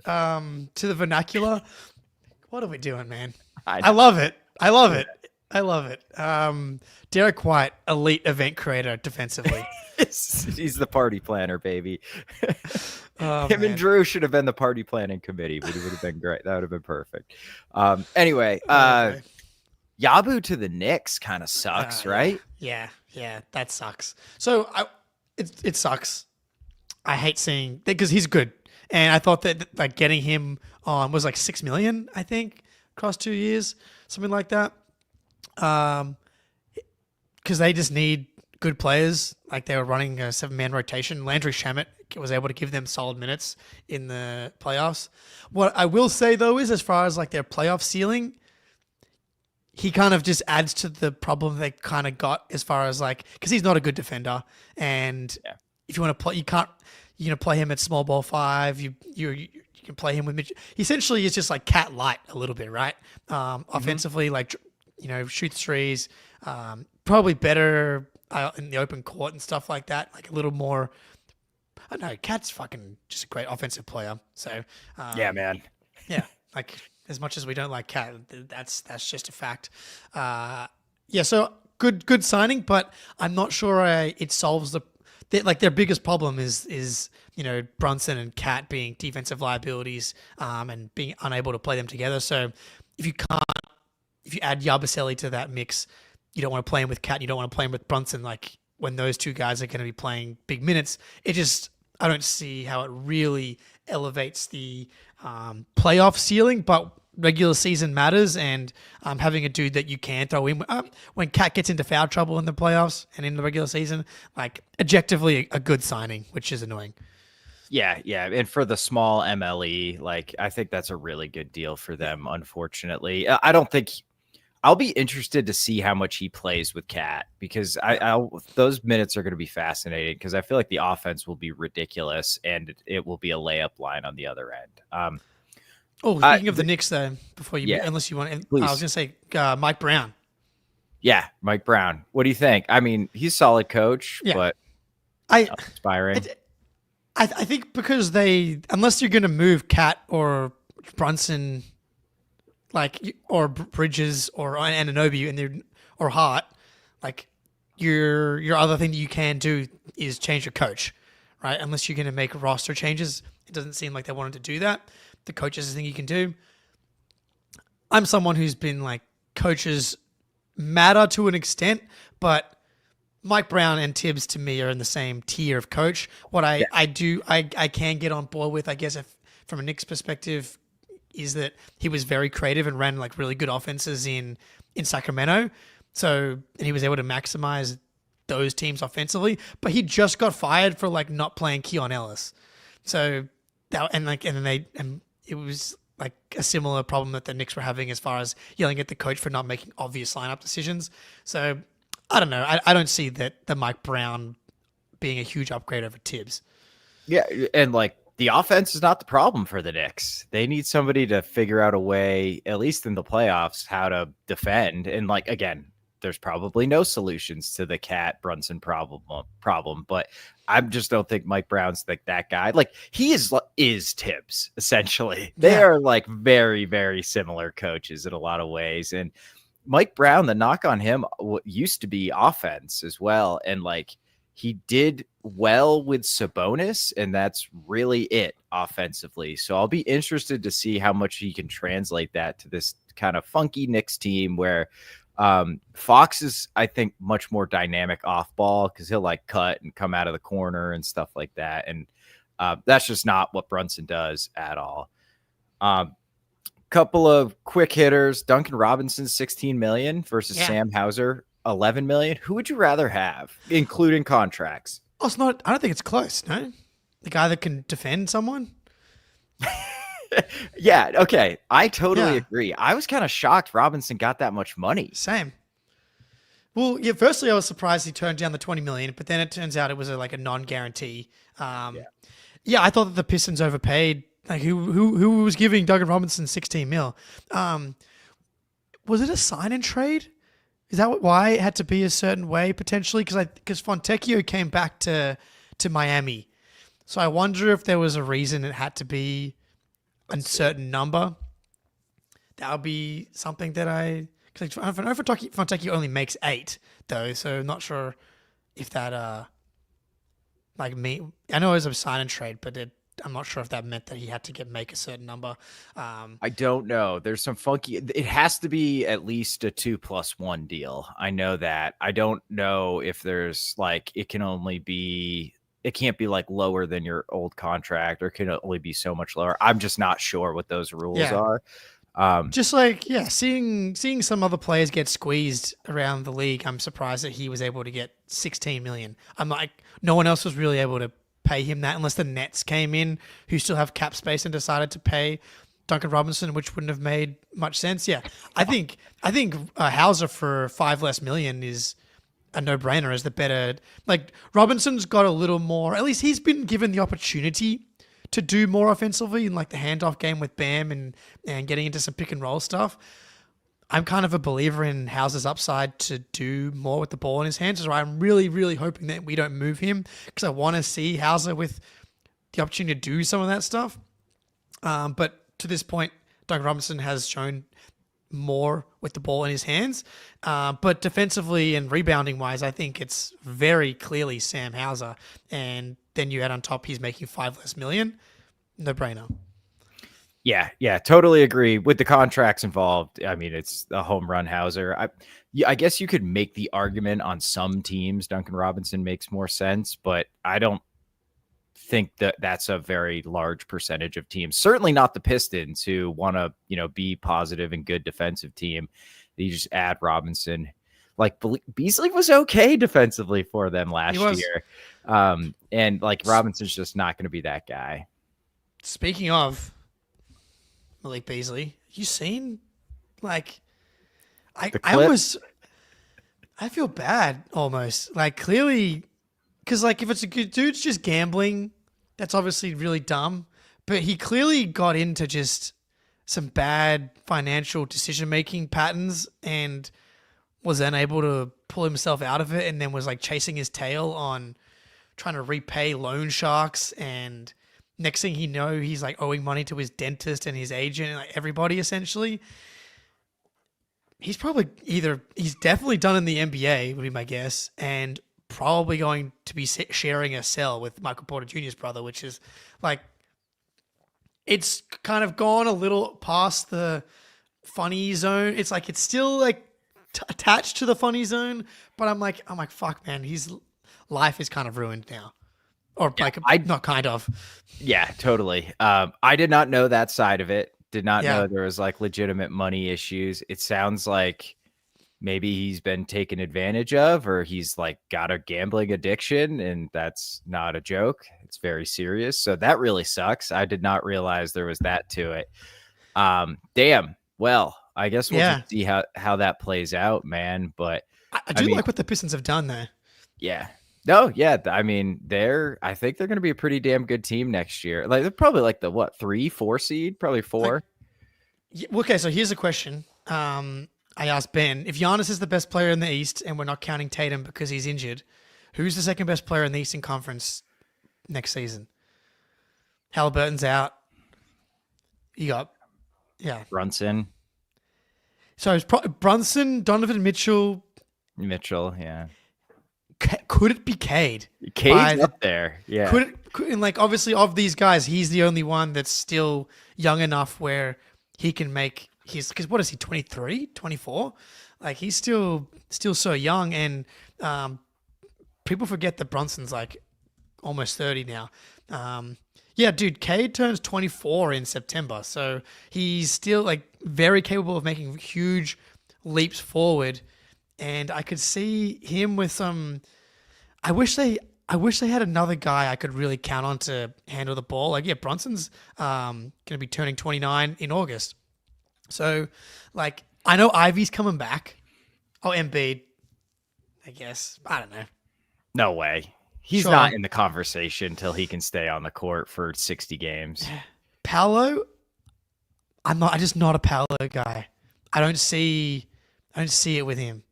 to the vernacular. What are we doing, man? I love it. I love it. I love it. Derek White, elite event creator defensively. He's the party planner, baby. Oh, Him man. and Drew should have been the party planning committee, but it would have been great. That would have been perfect. Anyway, Yabu to the Knicks kind of sucks, right? Yeah, that sucks. So it sucks. I hate seeing because he's good, and I thought that like getting him on was like $6 million, I think, across 2 years, something like that. Because they just need good players. Like they were running a 7-man rotation. Landry Shamet was able to give them solid minutes in the playoffs. What I will say though is, as far as like their playoff ceiling, he kind of just adds to the problem they kind of got as far as like, because he's not a good defender, and if you want to play, you can play him at small ball 5. You can play him with Mitch. Essentially, it's just like cat light a little bit, right? Offensively, like shoots threes, probably better in the open court and stuff like that. Like a little more. I don't know. Cat's fucking just a great offensive player. So Yeah, man. yeah, like as much as we don't like Cat, that's just a fact. So good signing, but I'm not sure it solves their biggest problem is Brunson and Cat being defensive liabilities and being unable to play them together. So if you add Yabusele to that mix, you don't want to play him with Cat, you don't want to play him with Brunson. Like when those two guys are going to be playing big minutes, I don't see how it really elevates the playoff ceiling, but regular season matters, and having a dude that you can throw in when Cat gets into foul trouble in the playoffs and in the regular season, like objectively a good signing, which is annoying. Yeah. And for the small MLE, like I think that's a really good deal for them, unfortunately. I don't think I'll be interested to see how much he plays with Cat, because those minutes are going to be fascinating, because I feel like the offense will be ridiculous and it will be a layup line on the other end. Speaking of the Knicks, though, before you, Yeah, unless you want, I please. was going to say Mike Brown. Yeah, Mike Brown. What do you think? I mean, he's a solid coach, but inspiring. I think because unless you're going to move Cat or Brunson, or Bridges or Anunoby or Hart, like your other thing that you can do is change your coach, right? Unless you're going to make roster changes, it doesn't seem like they wanted to do that. The coach is the thing you can do. I'm someone who's been like, coaches matter to an extent, but Mike Brown and Tibbs to me are in the same tier of coach. What I can get on board with, I guess, if from a Knicks perspective, is that he was very creative and ran like really good offenses in Sacramento. So, and he was able to maximize those teams offensively, but he just got fired for like not playing Keon Ellis. So it was like a similar problem that the Knicks were having as far as yelling at the coach for not making obvious lineup decisions. So I don't know. I don't see that the Mike Brown being a huge upgrade over Tibbs. Yeah, and like the offense is not the problem for the Knicks. They need somebody to figure out a way, at least in the playoffs, how to defend. And like, again, there's probably no solutions to the Cat Brunson problem, but I just don't think Mike Brown's like that guy. Like he is Tibbs, essentially. They are like very, very similar coaches in a lot of ways. And Mike Brown, the knock on him used to be offense as well. And like he did well with Sabonis, and that's really it offensively. So I'll be interested to see how much he can translate that to this kind of funky Knicks team where Fox is, I think, much more dynamic off ball, because he'll like cut and come out of the corner and stuff like that. And that's just not what Brunson does at all. Couple of quick hitters. Duncan Robinson, $16 million versus Sam Hauser, $11 million. Who would you rather have, including contracts? Oh, it's not. I don't think it's close. No. the guy that can defend someone. Yeah, okay. I totally Yeah. agree. I was kind of shocked Robinson got that much money. Same. Well, yeah. Firstly, I was surprised he turned down the 20 million, but then it turns out it was like a non-guarantee. Yeah, I thought that the Pistons overpaid. Like who was giving Duncan Robinson 16 mil? Was it a sign and trade? Is that why it had to be a certain way potentially? Because Fontecchio came back to Miami, so I wonder if there was a reason it had to be a certain number. That would be something that because I know Fontecchio only makes 8 though, so I'm not sure if that I know it was a sign and trade, but I'm not sure if that meant that he had to make a certain number. I don't know. There's some funky. It has to be at least a 2+1 deal. I know that. I don't know if there's like it can't be like lower than your old contract, or can only be so much lower. I'm just not sure what those rules are. Just like seeing some other players get squeezed around the league, I'm surprised that he was able to get 16 million. I'm like, no one else was really able to pay him that unless the Nets came in, who still have cap space, and decided to pay Duncan Robinson, which wouldn't have made much sense. Yeah, I think Hauser for $5 million less is a no-brainer. As the better, like Robinson's got a little more. At least he's been given the opportunity to do more offensively in like the handoff game with Bam and getting into some pick and roll stuff. I'm kind of a believer in Hauser's upside to do more with the ball in his hands. So I'm really, really hoping that we don't move him, because I want to see Hauser with the opportunity to do some of that stuff. But to this point, Duncan Robinson has shown more with the ball in his hands. But defensively and rebounding wise, I think it's very clearly Sam Hauser. And then you add on top, he's making $5 million less. No brainer. Yeah, totally agree with the contracts involved. I mean, it's a home run Hauser. I guess you could make the argument on some teams Duncan Robinson makes more sense, but I don't think that that's a very large percentage of teams. Certainly not the Pistons, who want to, be positive and good defensive team. You just add Robinson. Like Beasley was okay defensively for them last year. And like Robinson's just not going to be that guy. Speaking of Malik Beasley, you seen like I feel bad almost, like clearly, because like if it's a good dude's just gambling, that's obviously really dumb, but he clearly got into just some bad financial decision making patterns and was then able to pull himself out of it, and then was like chasing his tail on trying to repay loan sharks, and next thing you know, he's like owing money to his dentist and his agent and like everybody essentially. He's definitely done in the NBA, would be my guess, and probably going to be sharing a cell with Michael Porter Jr.'s brother, which is like, it's kind of gone a little past the funny zone. It's like, it's still like attached to the funny zone, but I'm like, fuck, man, his life is kind of ruined now. Or not kind of. Yeah, totally. I did not know that side of it. Did not know there was like legitimate money issues. It sounds like maybe he's been taken advantage of, or he's like got a gambling addiction, and that's not a joke. It's very serious. So that really sucks. I did not realize there was that to it. Damn. Well, I guess we'll just see how that plays out, man. But I do like what the Pistons have done there. Yeah. No, yeah. I mean, I think they're going to be a pretty damn good team next year. Like they're probably like the 3-4 seed, probably 4. Okay, so here's a question. I asked Ben, if Giannis is the best player in the East, and we're not counting Tatum because he's injured, who's the second best player in the Eastern Conference next season? Halliburton's out. You got, Brunson. So it's Brunson, Donovan Mitchell, yeah. Could it be Cade? Cade's up there, yeah. And like obviously of these guys, he's the only one that's still young enough where he can make because what is he, 23, 24? Like he's still so young, and people forget that Brunson's like almost 30 now. Yeah, dude, Cade turns 24 in September, so he's still like very capable of making huge leaps forward. And I could see him with some. I wish they I wish they had another guy I could really count on to handle the ball. Like, yeah, Brunson's going to be turning 29 in August. So, like, I know Ivy's coming back. Oh, Embiid, I guess. I don't know. No way. He's Sure. not in the conversation until he can stay on the court for 60 games. Paolo, I'm just not a Paolo guy. I don't see it with him.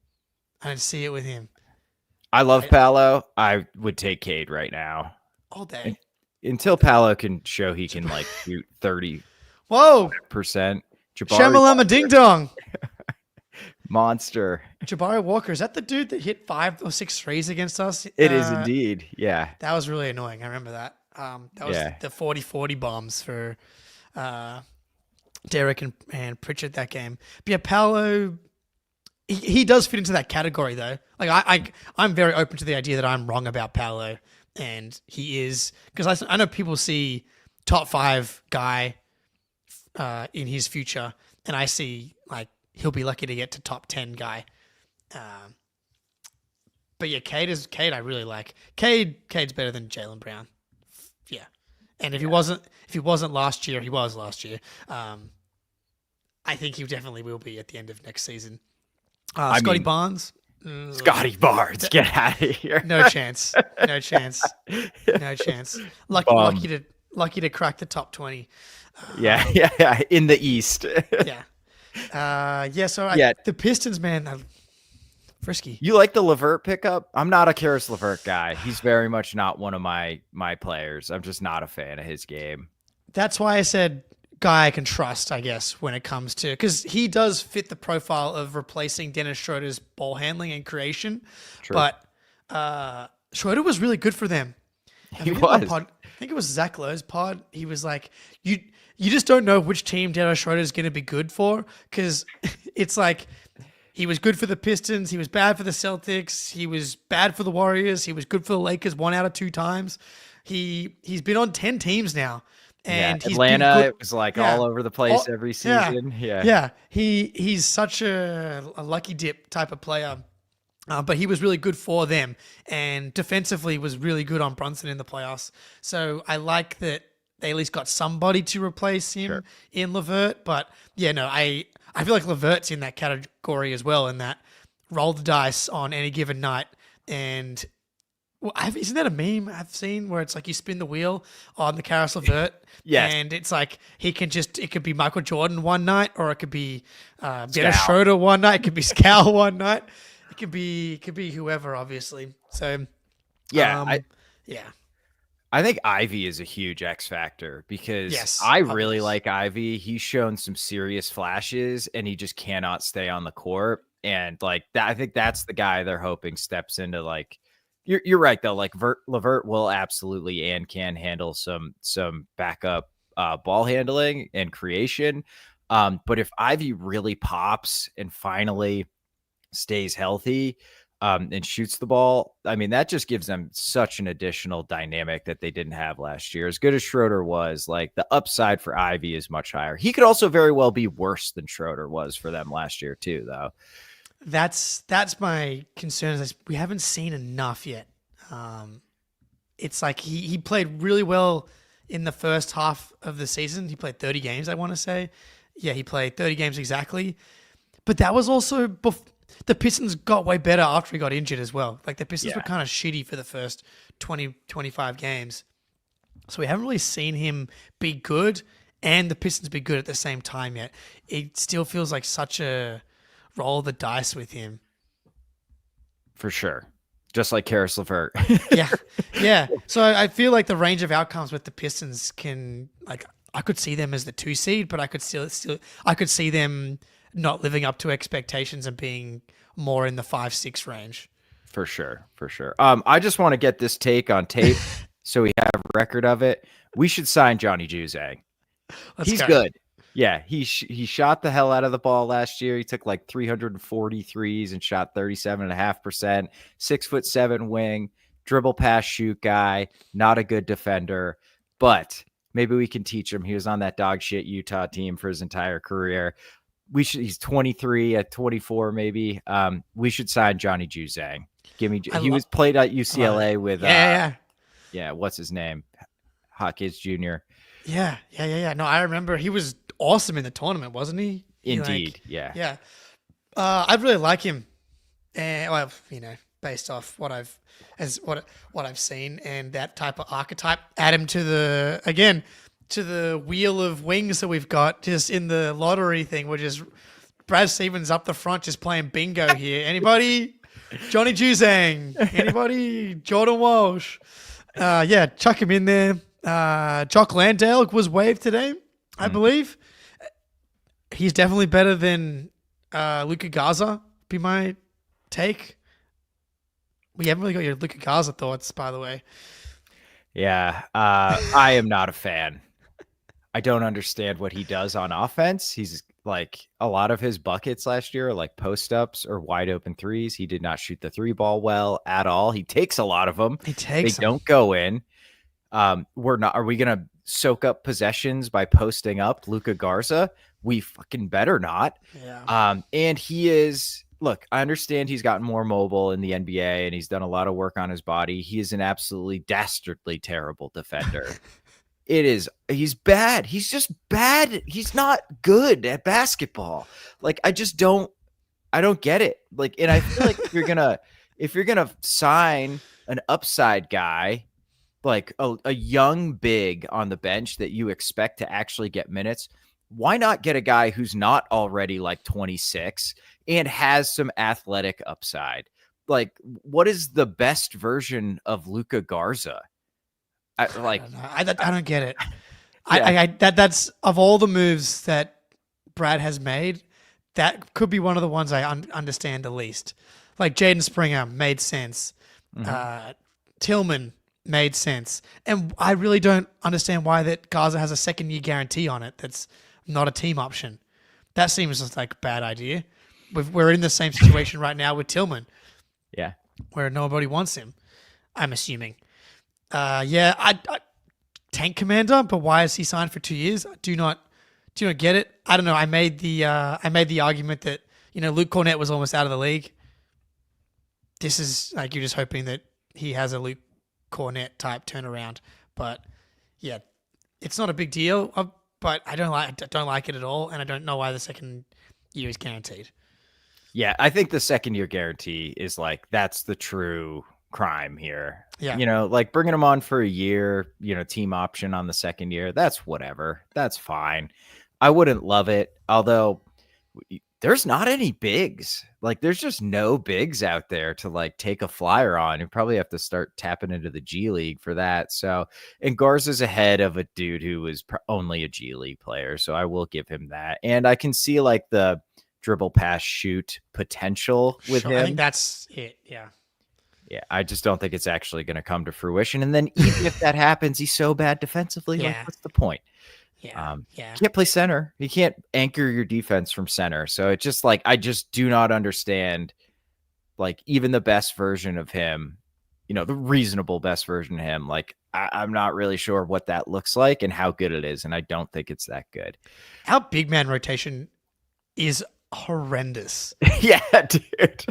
I love Paolo. I would take Cade right now. All day. Until Paolo can show he can like shoot 30%. Whoa. Jabari Shamalama ding dong. monster. Jabari Walker, is that the dude that hit 5 or 6 threes against us? It is indeed. Yeah. That was really annoying. I remember that. That was the 40-40 bombs for Derek and Pritchard that game. But yeah, Paolo, he does fit into that category though. Like I'm very open to the idea that I'm wrong about Paolo, and he is, because I know people see top 5 guy in his future, and I see like he'll be lucky to get to top 10 guy. But yeah, Cade I really like. Cade's better than Jaylen Brown. Yeah. And if he wasn't last year, he was last year. I think he definitely will be at the end of next season. Scotty Barnes. Scotty Barnes, get out of here. No chance. Lucky to crack the top 20. Yeah. In the East. Yeah. The Pistons, man, frisky. You like the LeVert pickup? I'm not a Karis LeVert guy. He's very much not one of my players. I'm just not a fan of his game. That's why I said guy I can trust, I guess, when it comes to, because he does fit the profile of replacing Dennis Schroeder's ball handling and creation. True. But Schroeder was really good for them. He was. I think it was Zach Lowe's pod. He was like, you just don't know which team Dennis Schroeder is going to be good for, because it's like he was good for the Pistons, he was bad for the Celtics, he was bad for the Warriors, he was good for the Lakers 1 out of 2 times. He's been on 10 teams now. And he's Atlanta, it was like all over the place every season. Yeah. He's such a lucky dip type of player. But he was really good for them, and defensively was really good on Brunson in the playoffs. So I like that they at least got somebody to replace him in LeVert. But yeah, no, I feel like LeVert's in that category as well, in that roll the dice on any given night. And isn't that a meme I've seen where it's like you spin the wheel on the Karis LeVert? Yes. And it's like it could be Michael Jordan one night, or it could be Dennis Schroeder one night, it could be Scal one night. It could be whoever, obviously. So, I think Ivy is a huge X factor, because I really like Ivy. He's shown some serious flashes, and he just cannot stay on the court. And like that, I think that's the guy they're hoping steps into. Like, you're right though. Like LeVert will absolutely and can handle some backup ball handling and creation. But if Ivy really pops and finally stays healthy and shoots the ball, I mean, that just gives them such an additional dynamic that they didn't have last year. As good as Schroeder was, like, the upside for Ivy is much higher. He could also very well be worse than Schroeder was for them last year too, though. That's my concern, is we haven't seen enough yet. It's like he played really well in the first half of the season. He played 30 games, I want to say. Yeah, he played 30 games exactly. But that was also the Pistons got way better after he got injured as well. Like, the Pistons were kind of shitty for the first 20, 25 games. So we haven't really seen him be good and the Pistons be good at the same time yet. It still feels like such a roll of the dice with him. For sure. Just like Karis LeVert. Yeah. So I feel like the range of outcomes with the Pistons can, like, I could see them as the 2 seed, but I could still I could see them not living up to expectations and being more in the 5-6 range. For sure. I just want to get this take on tape so we have a record of it. We should sign Johnny Juzang. He's good. Yeah, he shot the hell out of the ball last year. He took like 340 threes and shot 37.5%. 6'7" wing, dribble, pass, shoot guy. Not a good defender, but maybe we can teach him. He was on that dog shit Utah team for his entire career. he's 23 at 24 maybe. We should sign Johnny Juzang. He was played at UCLA with what's his name? Hawkins Jr. Yeah. No, I remember he was awesome in the tournament, wasn't he? Indeed, yeah. Yeah. I really like him, and well, based off what I've seen and that type of archetype, add him to the wheel of wings that we've got just in the lottery thing, which is Brad Stevens up the front just playing bingo here. Anybody? Johnny Juzang. Anybody? Jordan Walsh. Chuck him in there. Jock Landale was waived today, I believe. He's definitely better than Luka Garza, be my take. We haven't really got your Luka Garza thoughts, by the way. Yeah, I am not a fan. I don't understand what he does on offense. He's like, a lot of his buckets last year are like post-ups or wide open threes. He did not shoot the three ball well at all. He takes a lot of them. They don't go in. Are we going to soak up possessions by posting up Luka Garza? We fucking better not. Yeah. And he is, look, I understand he's gotten more mobile in the NBA and he's done a lot of work on his body. He is an absolutely dastardly terrible defender. He's bad. He's just bad. He's not good at basketball. Like, I don't get it. Like, and I feel like if you're gonna sign an upside guy, like a young big on the bench that you expect to actually get minutes, why not get a guy who's not already like 26 and has some athletic upside? Like, what is the best version of Luka Garza? I don't get it. Yeah. That's of all the moves that Brad has made, that could be one of the ones I understand the least. Like Jaden Springer made sense. Tillman made sense. And I really don't understand why that Garza has a 2nd-year guarantee on it. That's not a team option. That seems just like a bad idea. We're in the same situation right now with Tillman. Yeah. Where nobody wants him, I'm assuming. I tank commander, but why is he signed for 2 years? I do not get it. I don't know. I made the argument that Luke Cornett was almost out of the league. This is like you're just hoping that he has a Luke Cornett type turnaround, but yeah, it's not a big deal. But I don't like it at all, and I don't know why the 2nd year is guaranteed. Yeah, I think the 2nd-year guarantee is like that's the true crime here. Yeah. Like bringing him on for a year, team option on the 2nd year. That's whatever. That's fine. I wouldn't love it. Although there's not any bigs. Like there's just no bigs out there to like take a flyer on. You probably have to start tapping into the G League for that. So, and Garza's ahead of a dude who was only a G League player. So I will give him that. And I can see like the dribble pass shoot potential with him. I think that's it. Yeah. Yeah, I just don't think it's actually going to come to fruition. And then even if that happens, he's so bad defensively. Yeah. Like, what's the point? Yeah. You can't play center. You can't anchor your defense from center. So it's just like, I just do not understand, like, even the best version of him, the reasonable best version of him. Like, I'm not really sure what that looks like and how good it is. And I don't think it's that good. Our big man rotation is horrendous. Yeah, dude.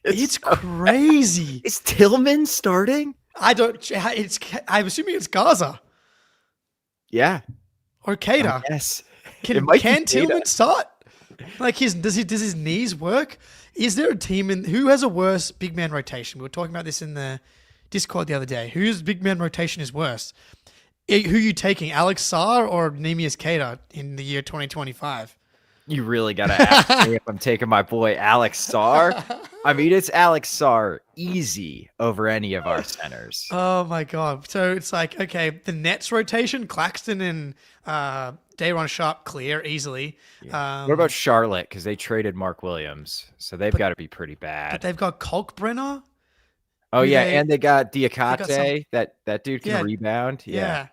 It's crazy. Is Tillman starting? I'm assuming it's Garza. Yeah. Or Cater. Yes. Can Tillman start? Like does his knees work? Is there a team who has a worse big man rotation? We were talking about this in the Discord the other day. Whose big man rotation is worse? Who are you taking, Alex Sarr or Neemias Queta in the year 2025? You really got to ask me if I'm taking my boy Alex Sarr. I mean, it's Alex Sarr easy over any of our centers. Oh, my God. So it's like, okay, the Nets rotation, Claxton and Day'Ron Sharp clear easily. Yeah. What about Charlotte? Because they traded Mark Williams. So they've got to be pretty bad. But they've got Kalkbrenner. Oh, yeah. And they got Diakate. That dude can rebound. Yeah.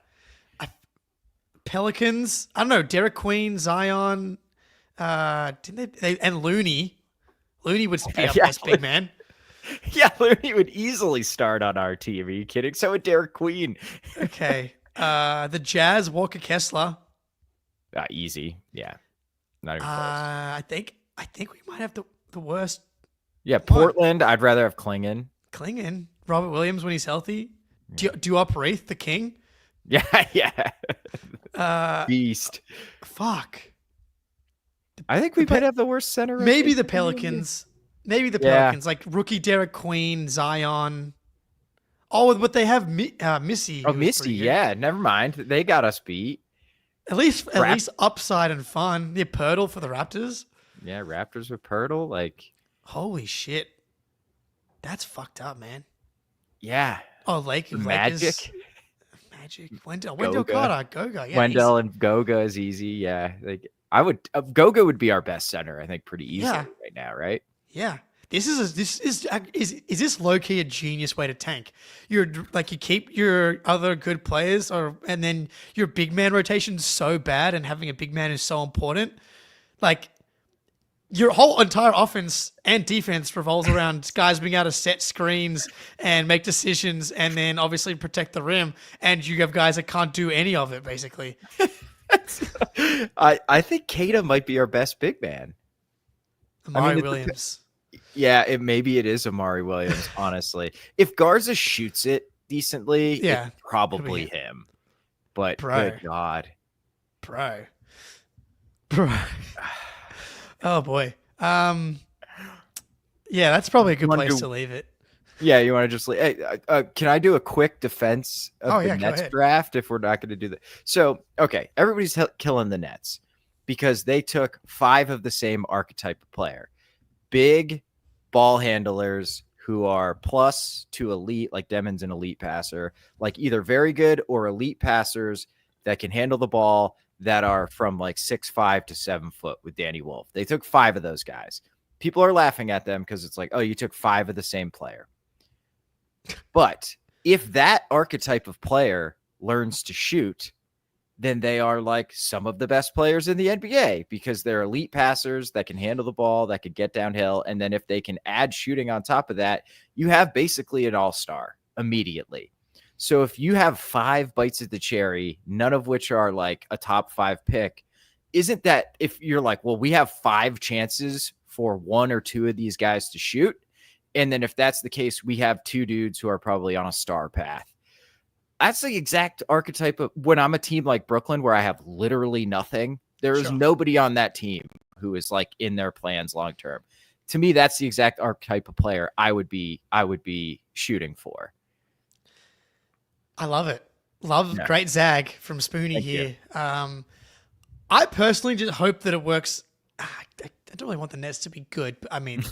Pelicans. I don't know. Derek Queen, Zion. Didn't they and Looney would be up best big man. Yeah, Looney would easily start on our team. Are you kidding? So would Derek Queen. Okay. The Jazz, Walker Kessler. Easy. Yeah. Not even close. I think we might have the worst. Yeah, Portland. I'd rather have Klingon. Robert Williams when he's healthy. Diop Wraith, the king. Yeah. Beast. Fuck. I think we might have the worst center. Maybe the Pelicans. Like rookie Derek Queen, Zion. Oh, but they have Missy. Oh, Missy. Yeah, never mind. They got us beat. At least upside and fun. Yeah, Pirtle for the Raptors. Yeah, Raptors with Pirtle. Like, holy shit, that's fucked up, man. Yeah. Oh, Lakers. Magic. Wendell Carter, Goga. Yeah, Wendell and Goga is easy. Yeah, like I would. Goga would be our best center, I think, pretty easily right now, right? Yeah. Is this low key a genius way to tank? You keep your other good players, and then your big man rotation's so bad, and having a big man is so important. Like your whole entire offense and defense revolves around guys being able to set screens and make decisions, and then obviously protect the rim. And you have guys that can't do any of it, basically. I think Kata might be our best big man. Amari Williams. Maybe it is Amari Williams, honestly. If Garza shoots it decently, it's probably him. But good God. Bro. Oh boy. That's probably a good place to leave it. Yeah, you want to just leave. Hey, can I do a quick defense of the Nets draft if we're not going to do that? So, okay, everybody's killing the Nets because they took 5 of the same archetype of player. Big ball handlers who are plus to elite, like Demon's an elite passer, like either very good or elite passers that can handle the ball that are from like 6'5" to 7 foot with Danny Wolf. They took 5 of those guys. People are laughing at them because it's like, oh, you took 5 of the same player. But if that archetype of player learns to shoot, then they are like some of the best players in the NBA because they're elite passers that can handle the ball, that could get downhill. And then if they can add shooting on top of that, you have basically an all-star immediately. So if you have 5 bites at the cherry, none of which are like a top 5 pick, isn't that if you're like, well, we have 5 chances for 1 or 2 of these guys to shoot. And then if that's the case, we have 2 dudes who are probably on a star path. That's the exact archetype of when I'm a team like Brooklyn, where I have literally nothing. There is nobody on that team who is like in their plans long-term. To me, that's the exact archetype of player I would be shooting for. I love it. Great zag from Spoonie here. I personally just hope that it works. I don't really want the Nets to be good, but I mean,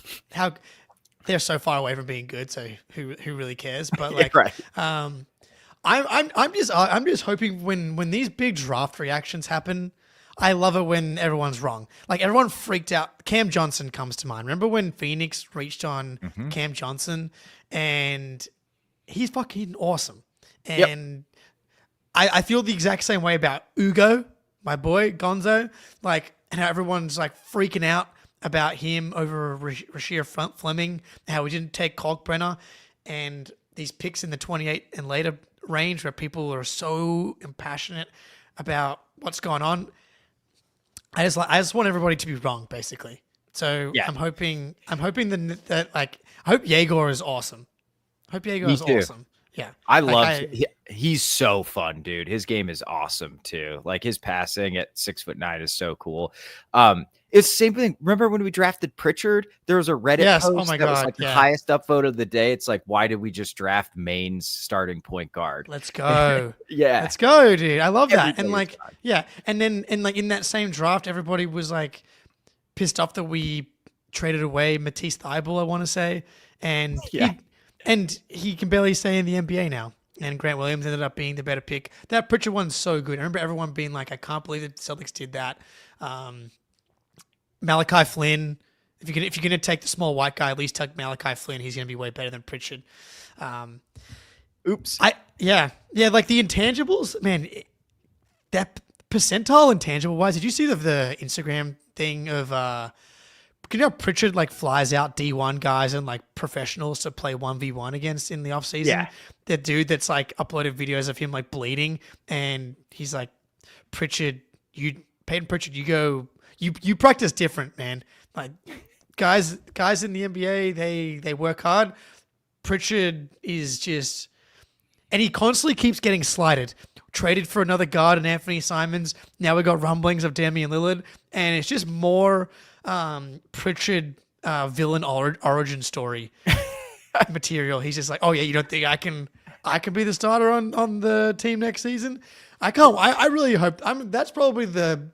they're so far away from being good, so who really cares? But like, I'm just hoping when these big draft reactions happen, I love it when everyone's wrong. Like everyone freaked out. Cam Johnson comes to mind. Remember when Phoenix reached on Cam Johnson, and he's fucking awesome. And I feel the exact same way about Ugo, my boy Gonzo. Like, and how everyone's like freaking out about him over Rasheer Fleming, how we didn't take Kalkbrenner, and these picks in the 28 and later range where people are so impassionate about what's going on. I just want everybody to be wrong, basically. So I'm hoping that I hope Jaeger is awesome. I hope Jaeger is awesome. Yeah. I love he's so fun, dude. His game is awesome too. Like his passing at 6'9" is so cool. It's the same thing. Remember when we drafted Pritchard? There was a Reddit post that was like the highest upvote of the day. It's like, why did we just draft Maine's starting point guard? Let's go. Let's go, dude. I love that. And like, and then like in that same draft, everybody was like pissed off that we traded away Matisse Thybulle, I want to say, and he can barely stay in the NBA now. And Grant Williams ended up being the better pick. That Pritchard one's so good. I remember everyone being like, I can't believe the Celtics did that. Malachi Flynn. If you're gonna take the small white guy, at least take Malachi Flynn. He's gonna be way better than Pritchard. Oops. Like the intangibles, man. That percentile intangible wise, did you see the Instagram thing of you know Pritchard like flies out D1 guys and like professionals to play 1v1 against in the offseason? Yeah. That dude that's like uploaded videos of him like bleeding, and he's like, Payton Pritchard, you practice different, man. Like guys in the NBA, they work hard. Pritchard is just, and he constantly keeps getting slighted. Traded for another guard and Anthony Simons. Now we got rumblings of Damian Lillard, and it's just more Pritchard villain origin story material. He's just like, oh yeah, you don't think I can be the starter on the team next season? I can't. I really hope. That's probably the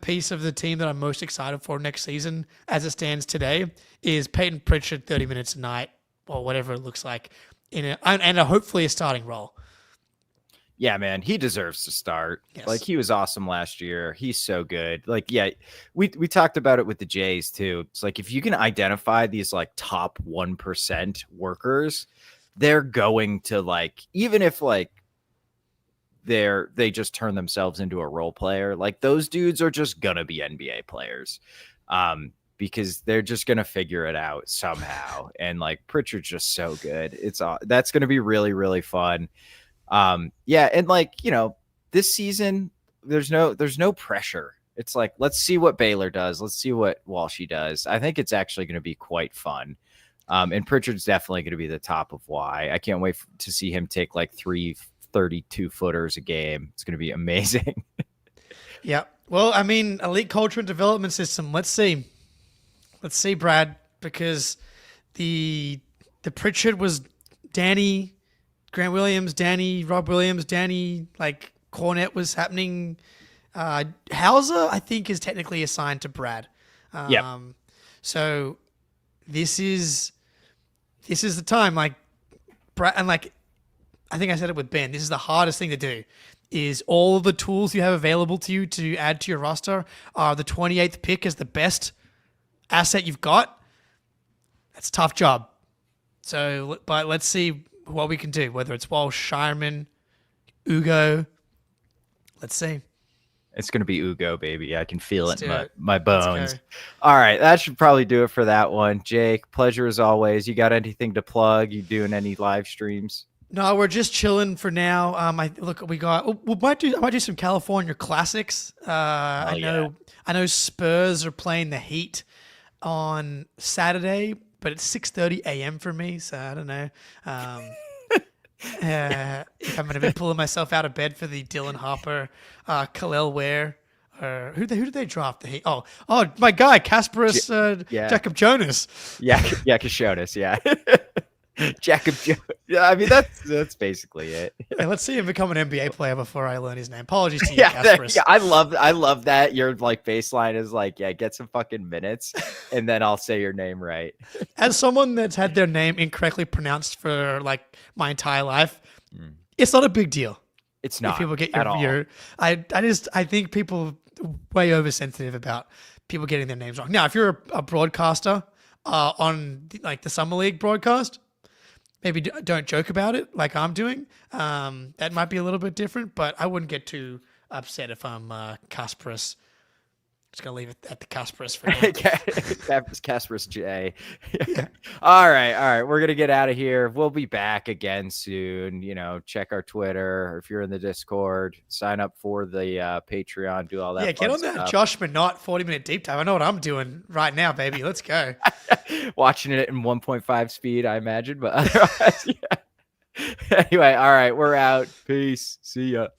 piece of the team that I'm most excited for next season, as it stands today, is Peyton Pritchard 30 minutes a night or whatever it looks like and hopefully a starting role. Yeah, man, he deserves to start. Yes. Like, he was awesome last year. He's so good. Like, yeah, we talked about it with the Jays too. It's like, if you can identify these like top 1% workers, they're going to, like, even if like they just turn themselves into a role player, like those dudes are just gonna be NBA players. Because they're just gonna figure it out somehow. And like Pritchard's just so good. That's gonna be really, really fun. Yeah, and like, this season there's no pressure. It's like, let's see what Baylor does, let's see what Walshy does. I think it's actually going to be quite fun. And Pritchard's definitely going to be the top of why. I can't wait to see him take like 3 32-footers a game. It's going to be amazing. Yeah, well, I mean, elite culture and development system, let's see, Brad, because the Pritchard was Danny, Grant Williams, Danny, Rob Williams, Danny, like Cornette was happening. Hauser, I think, is technically assigned to Brad. Yeah. So this is the time. Like Brad, and like I think I said it with Ben. This is the hardest thing to do. Is all the tools you have available to you to add to your roster are the 28th pick as the best asset you've got. That's a tough job. So, but let's see what we can do, whether it's Walsh, Shireman, Ugo. Let's see. It's going to be Ugo, baby. I can feel Let's it do in it. my bones. go. All right. That should probably do it for that one. Jake, pleasure as always. You got anything to plug? You doing any live streams? No, we're just chilling for now. I might do some California classics. I know Spurs are playing the Heat on Saturday, but it's 6:30 a.m. for me, so I don't know. If I'm going to be pulling myself out of bed for the Dylan Harper, Khalil Ware, or who did they draft? The Heat? Oh, my guy, Kasparis, Jacob Jonas. Yeah, Kashonis, yeah. Jacob Jones. Yeah, I mean that's basically it. Yeah, let's see him become an NBA player before I learn his name. Apologies to you, Kasparis. Yeah, I love that. Your like baseline is like, yeah, get some fucking minutes, and then I'll say your name right. As someone that's had their name incorrectly pronounced for like my entire life, it's not a big deal. It's not if people get at all. I think people way oversensitive about people getting their names wrong. Now, if you're a broadcaster on like the Summer League broadcast, maybe don't joke about it like I'm doing. That might be a little bit different, but I wouldn't get too upset if I'm Kasparis. Just going to leave it at the Kasparis for now. Kasparis J. Yeah. All right. We're going to get out of here. We'll be back again soon. Check our Twitter. If you're in the Discord, sign up for the Patreon, do all that. Yeah, get on that stuff. Josh Minott 40-minute deep dive. I know what I'm doing right now, baby. Let's go. Watching it in 1.5 speed, I imagine. But otherwise, yeah. Anyway, all right. We're out. Peace. See ya.